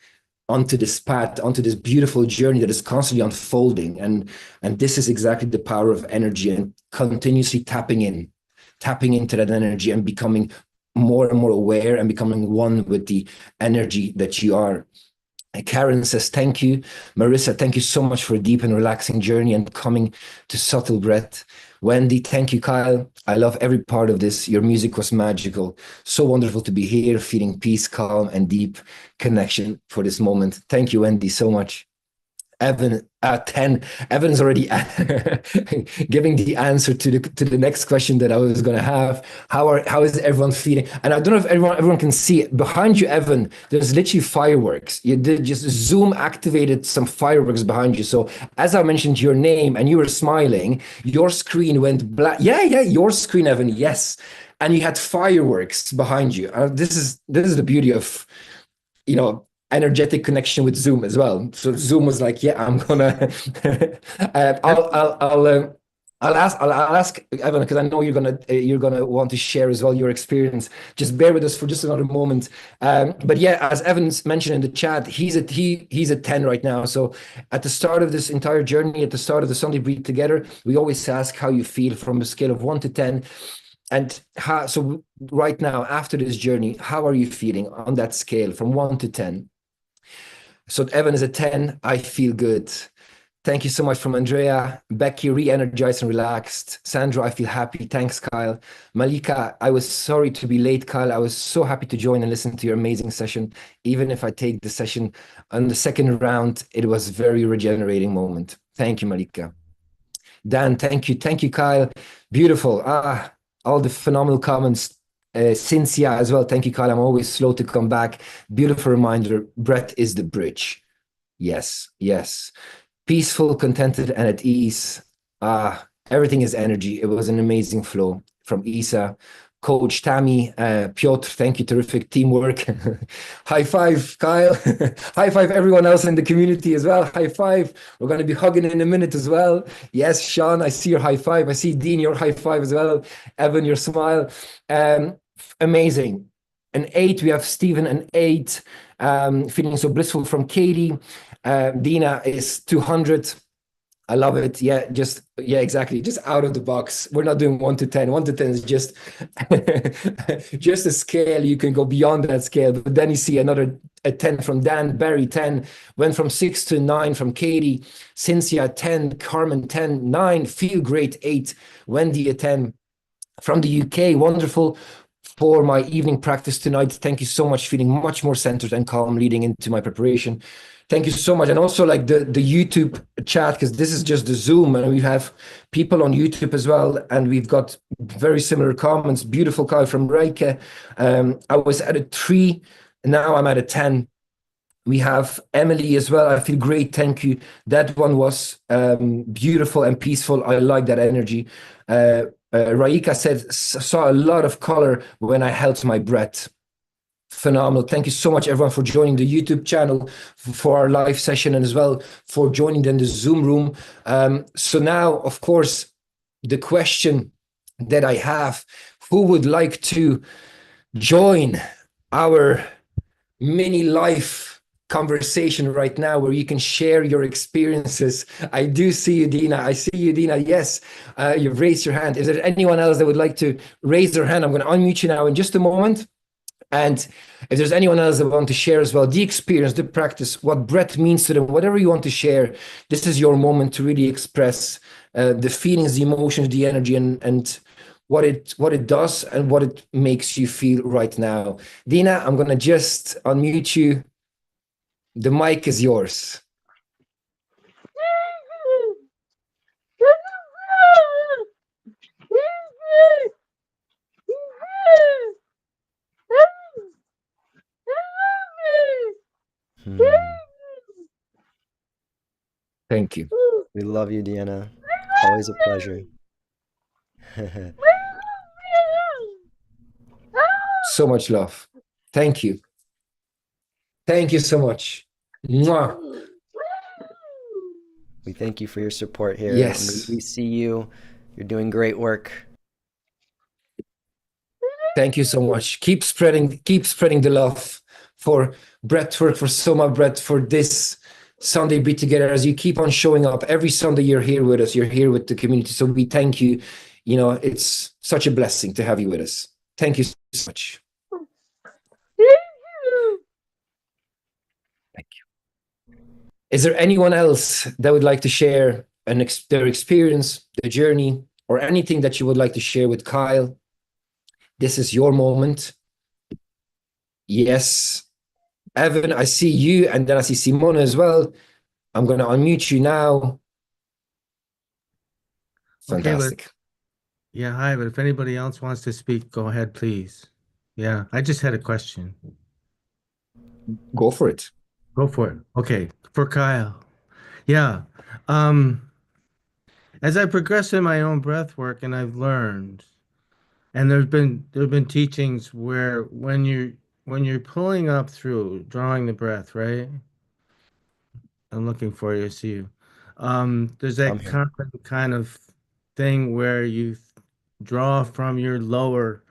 S2: onto this path, onto this beautiful journey that is constantly unfolding. And this is exactly the power of energy and continuously tapping into that energy and becoming more and more aware and becoming one with the energy that you are. Karen says, thank you. Marissa, thank you so much for a deep and relaxing journey and coming to subtle breath. Wendy, thank you, Kyle. I love every part of this. Your music was magical. So wonderful to be here, feeling peace, calm, and deep connection for this moment. Thank you, Wendy, so much. Evan, 10. Evan is already giving the answer to the next question that I was going to have. How is everyone feeling? And I don't know if everyone can see it. Behind you, Evan, there's literally fireworks. You did just Zoom activated some fireworks behind you. So as I mentioned your name and you were smiling, your screen went black. Yeah, your screen, Evan, yes. And you had fireworks behind you. This is the beauty of, energetic connection with Zoom as well. So Zoom was like, yeah, I'm gonna. I'll ask Evan because I know you're gonna want to share as well your experience. Just bear with us for just another moment. But yeah, as Evan's mentioned in the chat, he's a 10 right now. So at the start of this entire journey, at the start of the Sunday Breathe Together, we always ask how you feel from a scale of 1 to 10. And so right now, after this journey, how are you feeling on that scale from 1 to 10? So Evan is a 10. I feel good. Thank you so much from Andrea. Becky, re-energized and relaxed. Sandra, I feel happy. Thanks, Kyle. Malika, I was sorry to be late, Kyle. I was so happy to join and listen to your amazing session. Even if I take the session on the second round, it was a very regenerating moment. Thank you, Malika. Dan, thank you, Kyle. Beautiful. All the phenomenal comments. Cynthia as well. Thank you, Kyle. I'm always slow to come back. Beautiful reminder. Breath is the bridge. Yes, yes. Peaceful, contented, and at ease. Everything is energy. It was an amazing flow from Isa. Coach Tammy, Piotr, thank you, terrific teamwork. High five, Kyle. High five, everyone else in the community as well. High five. We're going to be hugging in a minute as well. Yes, Sean, I see your high five. I see Dean, your high five as well. Evan, your smile. Amazing. An 8, we have Stephen, an 8. Feeling so blissful from Katie. Dina is 200. I love it. Yeah, exactly. Just out of the box. We're not doing 1 to 10. 1 to 10 is just just a scale. You can go beyond that scale. But then you see a 10 from Dan, Barry 10, went from 6 to 9 from Katie, Cynthia 10, Carmen 10, 9, Feel Great 8, Wendy a 10 from the UK. Wonderful for my evening practice tonight. Thank you so much. Feeling much more centered and calm leading into my preparation. Thank you so much. And also like the YouTube chat, because this is just the Zoom and we have people on YouTube as well. And we've got very similar comments. Beautiful Kyle from Reike. I was at a 3, now I'm at a 10. We have Emily as well. I feel great. Thank you. That one was beautiful and peaceful. I like that energy. Raika said, saw a lot of color when I held my breath. Phenomenal. Thank you so much, everyone, for joining the YouTube channel for our live session and as well for joining in the Zoom room. So now, of course, the question that I have, who would like to join our mini life conversation right now where you can share your experiences? I do see you, Dina. I see you, Dina. Yes, you've raised your hand. Is there anyone else that would like to raise their hand? I'm going to unmute you now in just a moment. And if there's anyone else that want to share as well, the experience, the practice, what breath means to them, whatever you want to share, this is your moment to really express the feelings, the emotions, the energy, and what it does and what it makes you feel right now. Dina, I'm going to just unmute you. The mic is yours. Thank you.
S3: We love you, Deanna. Always a pleasure.
S2: So much love. Thank you. Thank you so much. Mwah.
S3: We thank you for your support here.
S2: Yes.
S3: We see you. You're doing great work.
S2: Thank you so much. Keep spreading the love for breathwork, for SOMA Breath, for this Sunday Breathe Together. As you keep on showing up every Sunday, you're here with us. You're here with the community. So we thank you. You know, it's such a blessing to have you with us. Thank you so much. Thank you. Is there anyone else that would like to share their experience, their journey, or anything that you would like to share with Kyle? This is your moment. Yes. Evan, I see you, and then I see Simona as well. I'm going to unmute you now. Fantastic.
S4: Okay, yeah, hi, but if anybody else wants to speak, go ahead, please. Yeah, I just had a question.
S2: Go for it.
S4: Go for it. Okay, for Kyle. Yeah. As I progress in my own breath work and I've learned, and there've been teachings where when you're pulling up through, drawing the breath, right? I'm looking for you, see you. There's that kind of thing where you draw from your lower,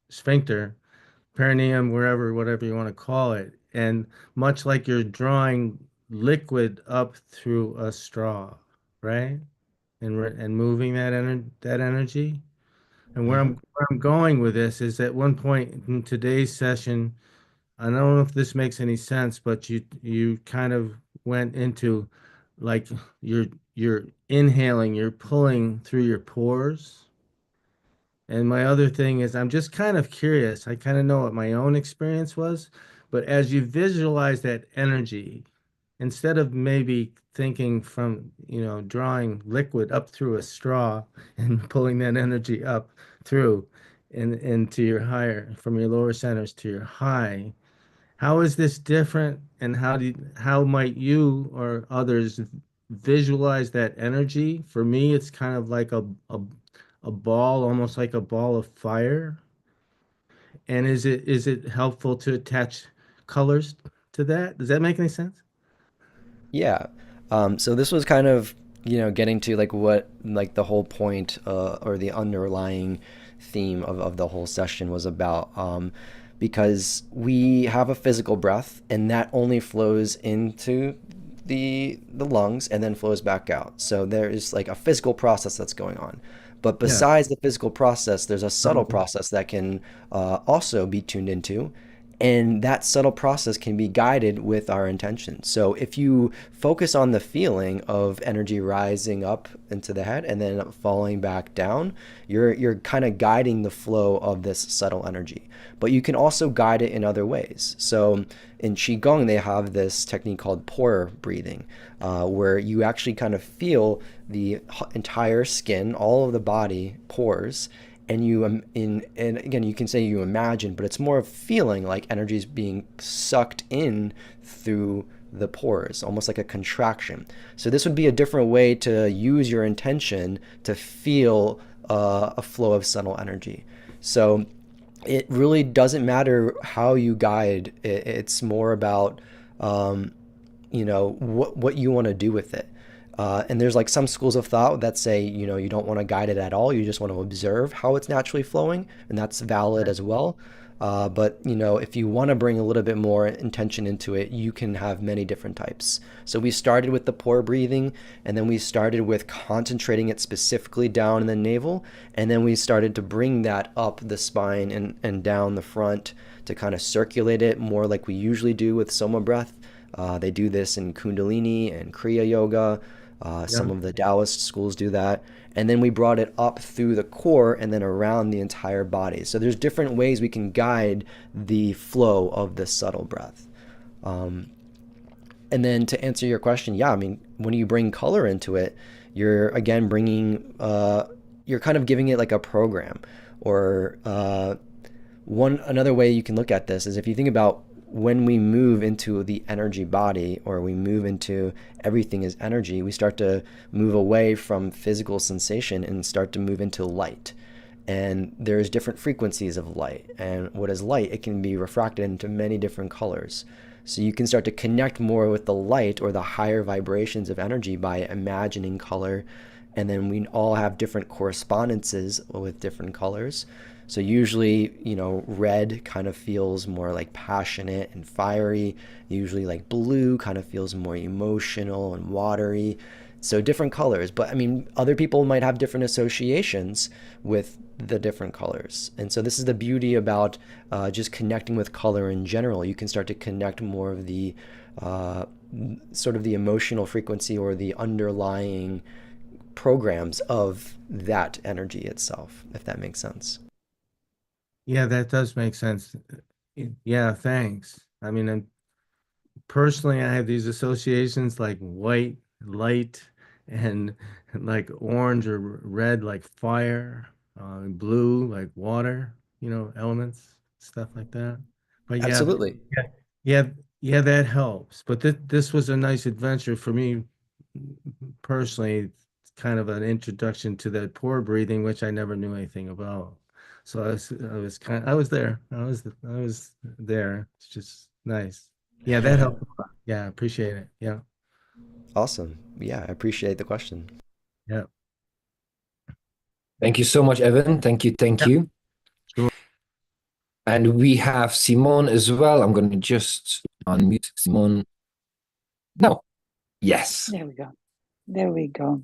S4: sphincter, perineum, whatever you want to call it. And much like you're drawing liquid up through a straw, right? And moving that energy. And where I'm going with this is at one point in today's session, I don't know if this makes any sense, but you kind of went into like you're inhaling, you're pulling through your pores. And my other thing is I'm just kind of curious. I kind of know what my own experience was, but as you visualize that energy instead of maybe thinking from, drawing liquid up through a straw and pulling that energy up through and into your higher, from your lower centers to your high, how is this different, and how might you or others visualize that energy? For me, it's kind of like a ball, almost like a ball of fire. And is it helpful to attach colors to that? Does that make any sense?
S3: Yeah. So this was kind of, getting to like what like the whole point or the underlying theme of the whole session was about. Because we have a physical breath and that only flows into the lungs and then flows back out. So there is like a physical process that's going on. But
S4: Yeah.
S3: besides the physical process, there's a subtle process that can also be tuned into. And that subtle process can be guided with our intention. So if you focus on the feeling of energy rising up into the head and then falling back down, you're kind of guiding the flow of this subtle energy. But you can also guide it in other ways. So in Qigong, they have this technique called pore breathing, where you actually kind of feel the entire skin, all of the body pores, and and again, you can say you imagine, but it's more of feeling like energy is being sucked in through the pores, almost like a contraction. So this would be a different way to use your intention to feel a flow of subtle energy. So it really doesn't matter how you guide. It's more about what you want to do with it. And there's like some schools of thought that say, you don't want to guide it at all. You just want to observe how it's naturally flowing, and that's valid as well. But if you want to bring a little bit more intention into it, you can have many different types. So we started with the pore breathing, and then we started with concentrating it specifically down in the navel, and then we started to bring that up the spine and down the front to kind of circulate it more like we usually do with SOMA Breath. They do this in Kundalini and Kriya Yoga. Some of the Taoist schools do that. And then we brought it up through the core and then around the entire body. So there's different ways we can guide the flow of the subtle breath. And then to answer your question, yeah, I mean, when you bring color into it, you're again you're kind of giving it like a program. Or another way you can look at this is if you think about when we move into the energy body, or we move into everything as energy, we start to move away from physical sensation and start to move into light. And there's different frequencies of light. And what is light? It can be refracted into many different colors. So you can start to connect more with the light or the higher vibrations of energy by imagining color. And then we all have different correspondences with different colors. So usually, red kind of feels more like passionate and fiery. Usually like blue kind of feels more emotional and watery. So different colors. But I mean, other people might have different associations with the different colors. And so this is the beauty about just connecting with color in general. You can start to connect more of the sort of the emotional frequency or the underlying programs of that energy itself, if that makes sense.
S4: Yeah, that does make sense. Yeah, thanks. I mean, personally, I have these associations like white, light, and like orange or red, like fire, blue, like water, elements, stuff like that. But yeah,
S3: Absolutely.
S4: yeah, yeah, that helps. But this was a nice adventure for me personally. It's kind of an introduction to that pore breathing, which I never knew anything about. So I was there. I was there. It's just nice. Yeah, that helped a lot. Yeah, I appreciate it. Yeah.
S3: Awesome. Yeah, I appreciate the question.
S4: Yeah.
S2: Thank you so much, Evan. Thank you. Thank you.
S4: Sure.
S2: And we have Simone as well. I'm going to just unmute Simone. No. Yes.
S1: There we go. There we go.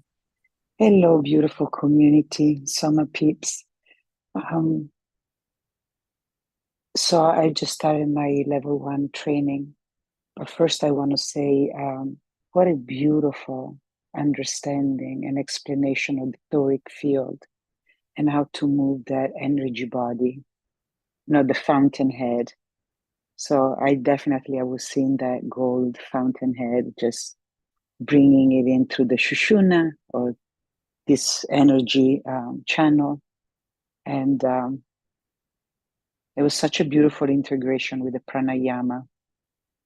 S1: Hello, beautiful community, summer peeps. So I just started my level 1 training. But first I want to say what a beautiful understanding and explanation of the etheric field and how to move that energy body, the fountainhead. So I was seeing that gold fountainhead, just bringing it in through the Shushuna or this energy channel. And it was such a beautiful integration with the pranayama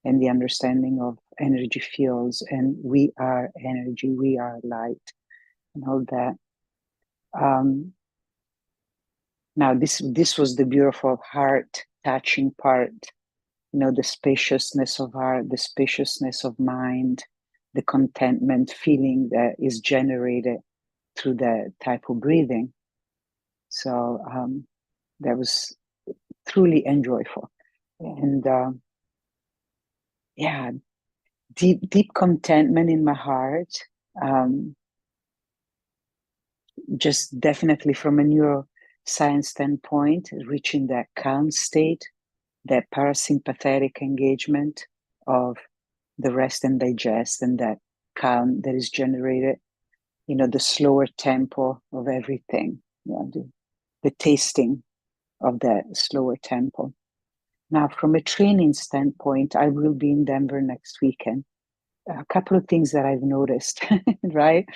S1: and the understanding of energy fields, and we are energy, we are light, and all that. Now, this was the beautiful heart-touching part, the spaciousness of heart, the spaciousness of mind, the contentment feeling that is generated through that type of breathing. So that was truly enjoyable. And yeah, deep contentment in my heart. Just definitely from a neuroscience standpoint, reaching that calm state, that parasympathetic engagement of the rest and digest, and that calm that is generated, the slower tempo of everything, the tasting of that slower tempo. Now, from a training standpoint, I will be in Denver next weekend. A couple of things that I've noticed, right?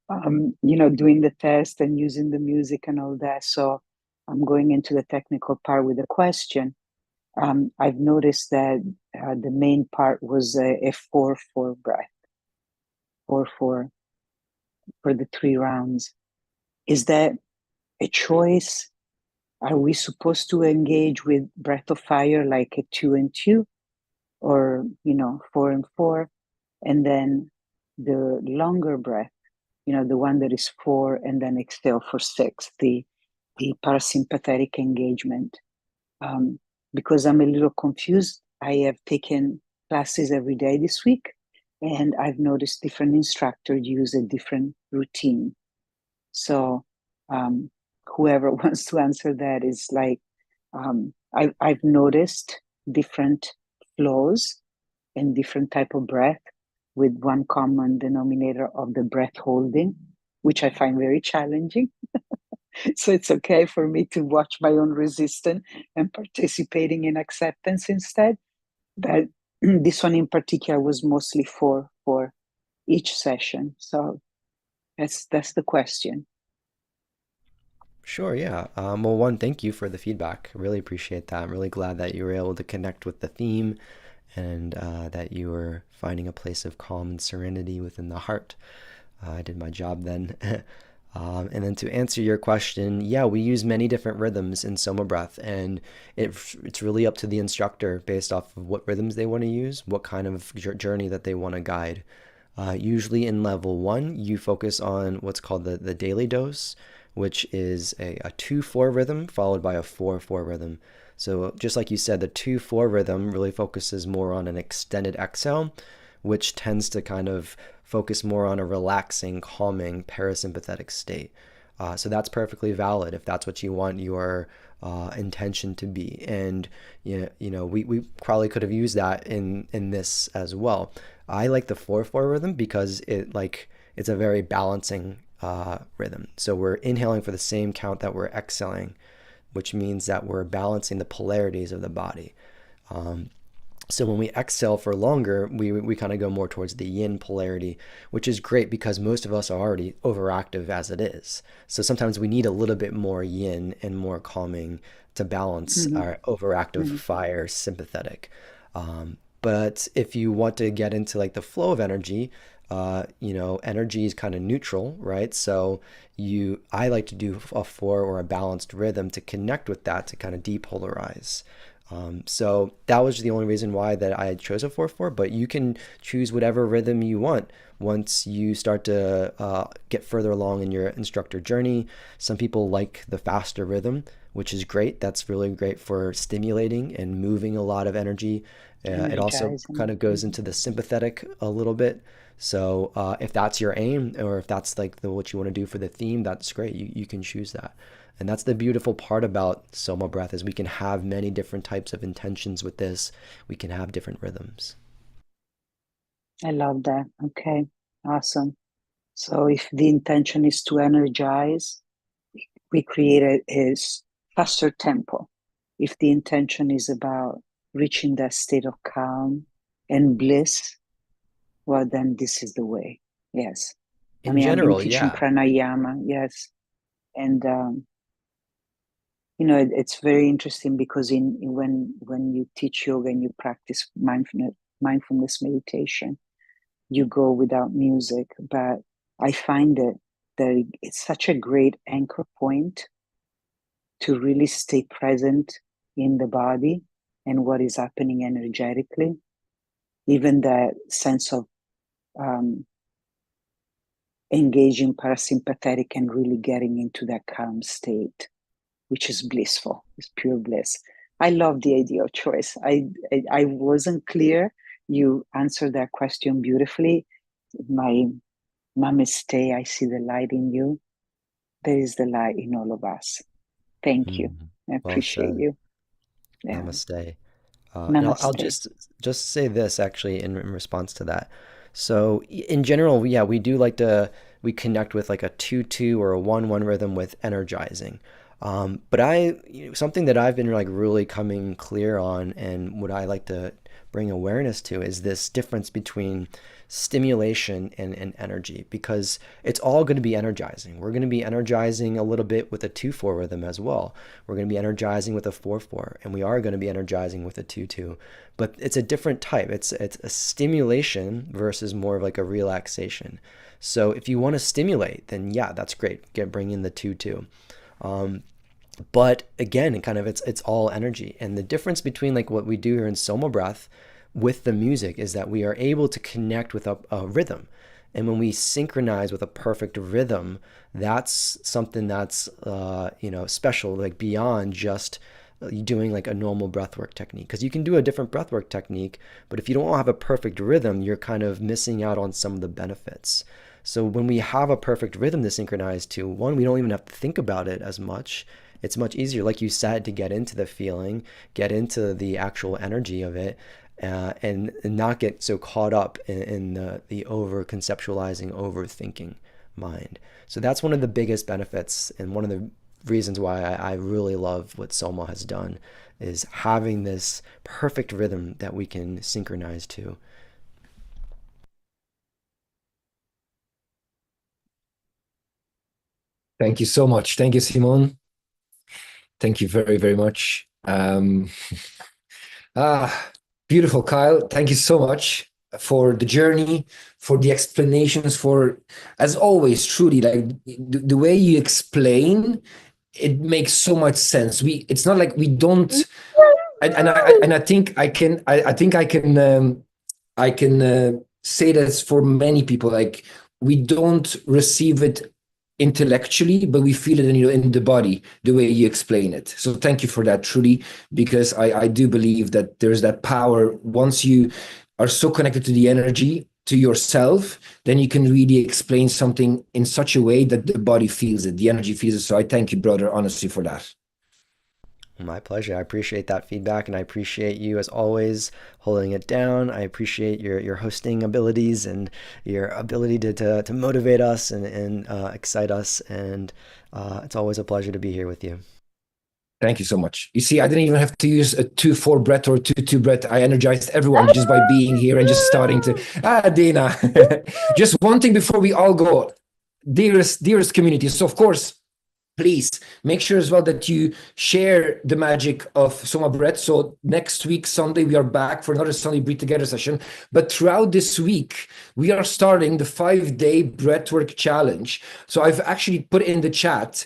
S1: Doing the test and using the music and all that. So I'm going into the technical part with a question. I've noticed that the main part was a 4-4 breath, 4-4 for the 3 rounds. Is that a choice? Are we supposed to engage with breath of fire like a 2 and 2, or 4 and 4, and then the longer breath, the one that is 4 and then exhale for 6, the parasympathetic engagement? Because I'm a little confused. I have taken classes every day this week, and I've noticed different instructors use a different routine. So whoever wants to answer that is like, I've noticed different flows and different type of breath, with one common denominator of the breath holding, which I find very challenging. So it's okay for me to watch my own resistance and participating in acceptance instead. But this one in particular was mostly for each session. So that's the question.
S3: Sure, yeah. Well, one, thank you for the feedback. I really appreciate that. I'm really glad that you were able to connect with the theme, and that you were finding a place of calm and serenity within the heart. I did my job then. And then to answer your question, yeah, we use many different rhythms in Soma Breath, and it's really up to the instructor based off of what rhythms they want to use, what kind of journey that they want to guide. Usually in level 1, you focus on what's called the daily dose, which is a 2-4 rhythm followed by a 4-4 rhythm. So just like you said, the 2-4 rhythm really focuses more on an extended exhale, which tends to kind of focus more on a relaxing, calming, parasympathetic state. So that's perfectly valid if that's what you want your intention to be. And we probably could have used that in this as well. I like the 4-4 rhythm because it's a very balancing rhythm. So we're inhaling for the same count that we're exhaling, which means that we're balancing the polarities of the body. So when we exhale for longer, we kind of go more towards the yin polarity, which is great because most of us are already overactive as it is. So sometimes we need a little bit more yin and more calming to balance our overactive fire sympathetic. But if you want to get into like the flow of energy, energy is kind of neutral, right? So I like to do a 4 or a balanced rhythm to connect with that, to kind of depolarize. So that was the only reason why that I chose a 4-4, but you can choose whatever rhythm you want once you start to get further along in your instructor journey. Some people like the faster rhythm, which is great. That's really great for stimulating and moving a lot of energy. It also kind of goes into the sympathetic a little bit. So if that's your aim, or if that's like what you want to do for the theme, that's great. You can choose that. And that's the beautiful part about Soma Breath, is we can have many different types of intentions with this. We can have different rhythms.
S1: I love that. Okay, awesome. So if the intention is to energize, we create a faster tempo. If the intention is about reaching that state of calm and bliss, well, then this is the way. Yes. I
S3: In
S1: mean, I've been
S3: general,
S1: teaching
S3: yeah.
S1: pranayama, yes. And it's very interesting because when you teach yoga and you practice mindfulness meditation, you go without music, but I find that it's such a great anchor point to really stay present in the body and what is happening energetically. Even that sense of engaging parasympathetic and really getting into that calm state, which is blissful, it's pure bliss. I love the idea of choice. I wasn't clear. You answered that question beautifully. My namaste, I see the light in you. There is the light in all of us. Thank you. I
S3: Well
S1: appreciate
S3: said.
S1: you. Yeah.
S3: Namaste. And I'll
S1: Namaste.
S3: just say this actually in response to that. So in general, yeah, we do like to we connect with like a 2-2 or a 1-1 rhythm with energizing. But something that I've been like really coming clear on, and what I like to bring awareness to, is this difference between stimulation and energy, because it's all going to be energizing. We're going to be energizing a little bit with a 2-4 rhythm as well. We're going to be energizing with a 4-4, and we are going to be energizing with a 2-2. But it's a different type. It's a stimulation versus more of like a relaxation. So if you want to stimulate, then yeah, that's great. Bring in the 2-2. But again, it's all energy. And the difference between like what we do here in SOMA Breath with the music is that we are able to connect with a rhythm. And when we synchronize with a perfect rhythm, that's something that's special, like beyond just doing like a normal breathwork technique. Because you can do a different breathwork technique, but if you don't have a perfect rhythm, you're kind of missing out on some of the benefits. So when we have a perfect rhythm to synchronize to, one, we don't even have to think about it as much. It's much easier, like you said, to get into the feeling, get into the actual energy of it, and not get so caught up in the over conceptualizing, overthinking mind. So that's one of the biggest benefits, and one of the reasons why I really love what Soma has done, is having this perfect rhythm that we can synchronize to.
S2: Thank you so much. Thank you, Simon. Thank you very, very much. Beautiful, Kyle. Thank you so much for the journey, for the explanations, for, as always, truly, like the way you explain, it makes so much sense. It's not like we don't, and I think I can, I can say this for many people. Like, we don't receive it intellectually, but we feel it in the body, the way you explain it. So thank you for that, truly, because I do believe that there's that power. Once you are so connected to the energy, to yourself, then you can really explain something in such a way that the body feels it, the energy feels it. So I thank you, brother, honestly, for that.
S3: My pleasure. I appreciate that feedback, and I appreciate you, as always, holding it down. I appreciate your hosting abilities and your ability to motivate us and excite us. And it's always a pleasure to be here with you.
S2: Thank you so much. You see, I didn't even have to use a 2-4 breath or 2-2 breath. I energized everyone just by being here and just starting to. Dina. Just one thing before we all go, dearest community. So, of course, please make sure as well that you share the magic of Soma Breath. So next week, Sunday, we are back for another Sunday Breathe Together session. But throughout this week, we are starting the 5-day breathwork challenge. So I've actually put in the chat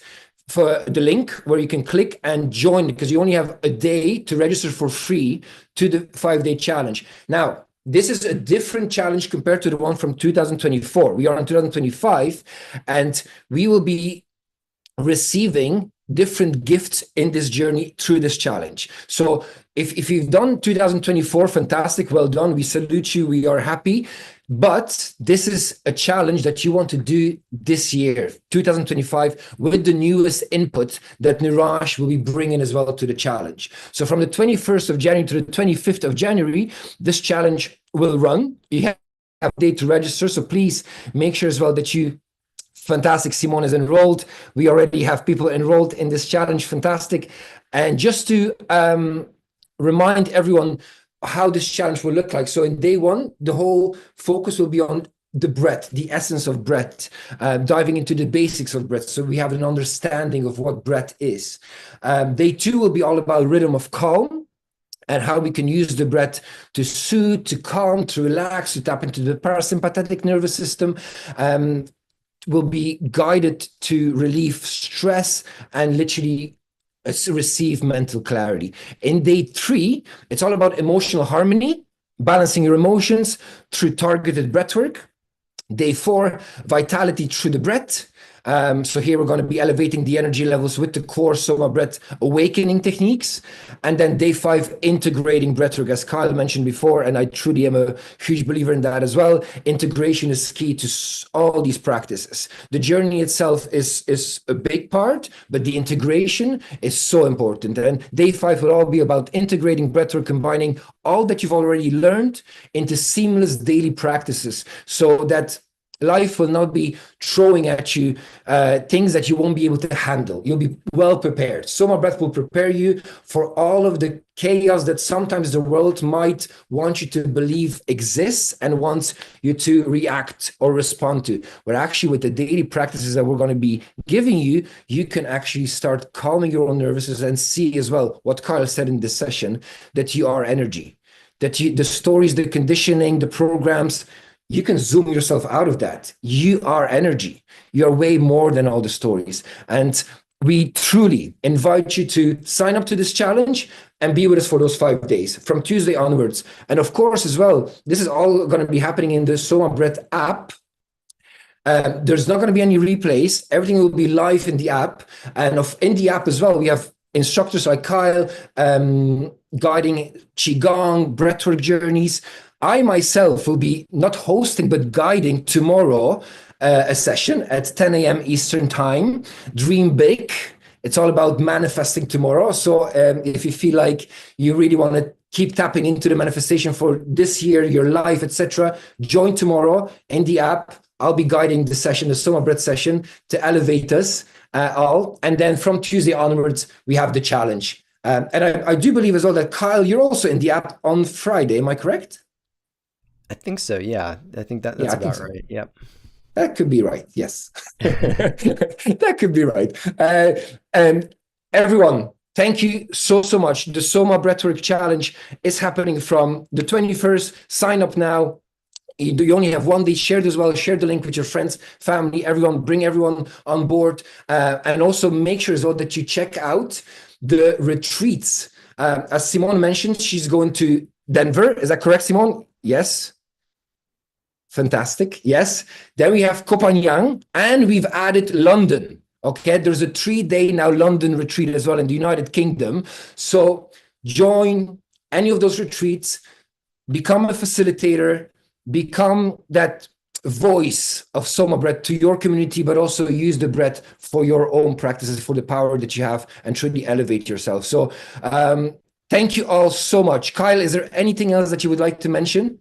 S2: for the link where you can click and join, because you only have a day to register for free to the 5-day challenge. Now, this is a different challenge compared to the one from 2024. We are in 2025, and we will be receiving different gifts in this journey through this challenge. So if you've done 2024, fantastic, well done. We salute you. We are happy. But this is a challenge that you want to do this year, 2025, with the newest input that Niraj will be bringing as well to the challenge. So from the 21st of January to the 25th of January, this challenge will run. You have a day to register. So please make sure as well that you. Fantastic. Simone is enrolled. We already have people enrolled in this challenge. Fantastic. And just to remind everyone how this challenge will look like. So in day one, the whole focus will be on the breath, the essence of breath, diving into the basics of breath, so we have an understanding of what breath is. Day two will be all about rhythm of calm, and how we can use the breath to soothe, to calm, to relax, to tap into the parasympathetic nervous system. Will be guided to relieve stress and literally receive mental clarity. In day three, it's all about emotional harmony, balancing your emotions through targeted breathwork. Day four, vitality through the breath. So here we're going to be elevating the energy levels with the core SOMA Breath awakening techniques. And then day five, integrating breathwork, as Kyle mentioned before, and I truly am a huge believer in that as well. Integration is key to all these practices. The journey itself is a big part, but the integration is so important. And day five will all be about integrating breathwork, combining all that you've already learned into seamless daily practices, so that life will not be throwing at you things that you won't be able to handle. You'll be well prepared. SOMA Breath will prepare you for all of the chaos that sometimes the world might want you to believe exists and wants you to react or respond to. But actually, with the daily practices that we're going to be giving you, you can actually start calming your own nervous system and see as well what Kyle said in this session, that you are energy, that the stories, the conditioning, the programs, you can zoom yourself out of that. You are energy. You are way more than all the stories. And we truly invite you to sign up to this challenge and be with us for those 5 days from Tuesday onwards. And of course, as well, this is all going to be happening in the SOMA Breath app. There's not going to be any replays. Everything will be live in the app. And in the app as well, we have instructors like Kyle guiding Qigong, breathwork journeys. I myself will be not hosting, but guiding tomorrow a session at 10 a.m. Eastern time. Dream big. It's all about manifesting tomorrow. So if you feel like you really want to keep tapping into the manifestation for this year, your life, etc., join tomorrow in the app. I'll be guiding the session, the SOMA Breath session, to elevate us all. And then from Tuesday onwards, we have the challenge. And I do believe as well that, Kyle, you're also in the app on Friday. Am I correct?
S3: I think so. Yeah, I think that's about right. Yep.
S2: That could be right. Yes, that could be right. And everyone, thank you so much. The SOMA Breathwork Challenge is happening from the 21st. Sign up now. You only have 1 day. Share as well. Share the link with your friends, family, everyone. Bring everyone on board. And also make sure as well that you check out the retreats. As Simone mentioned, she's going to Denver. Is that correct, Simone? Yes. Fantastic. Yes. Then we have Koh Phangan, and we've added London. Okay. There's a 3-day now London retreat as well in the United Kingdom. So join any of those retreats, become a facilitator, become that voice of SOMA Breath to your community, but also use the breath for your own practices, for the power that you have, and truly elevate yourself. So thank you all so much. Kyle, is there anything else that you would like to mention?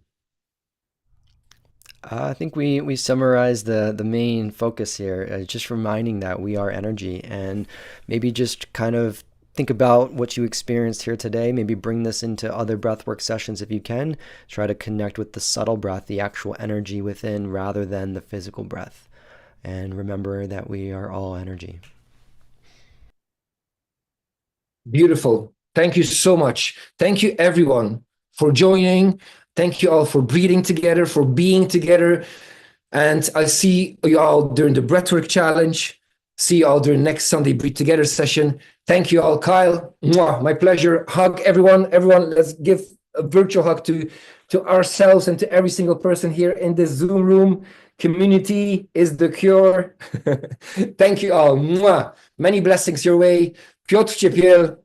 S3: I think we summarized the main focus here, just reminding that we are energy, and maybe just kind of think about what you experienced here today. Maybe bring this into other breathwork sessions if you can. Try to connect with the subtle breath, the actual energy within, rather than the physical breath. And remember that we are all energy.
S2: Beautiful. Thank you so much. Thank you, everyone, for joining. Thank you all for breathing together, for being together. And I'll see you all during the Breathwork Challenge. See you all during next Sunday Breathe Together session. Thank you all. Kyle, mwah, my pleasure. Hug everyone. Everyone, let's give a virtual hug to ourselves and to every single person here in this Zoom room. Community is the cure. Thank you all. Mwah. Many blessings your way. Piotr Ciepiel.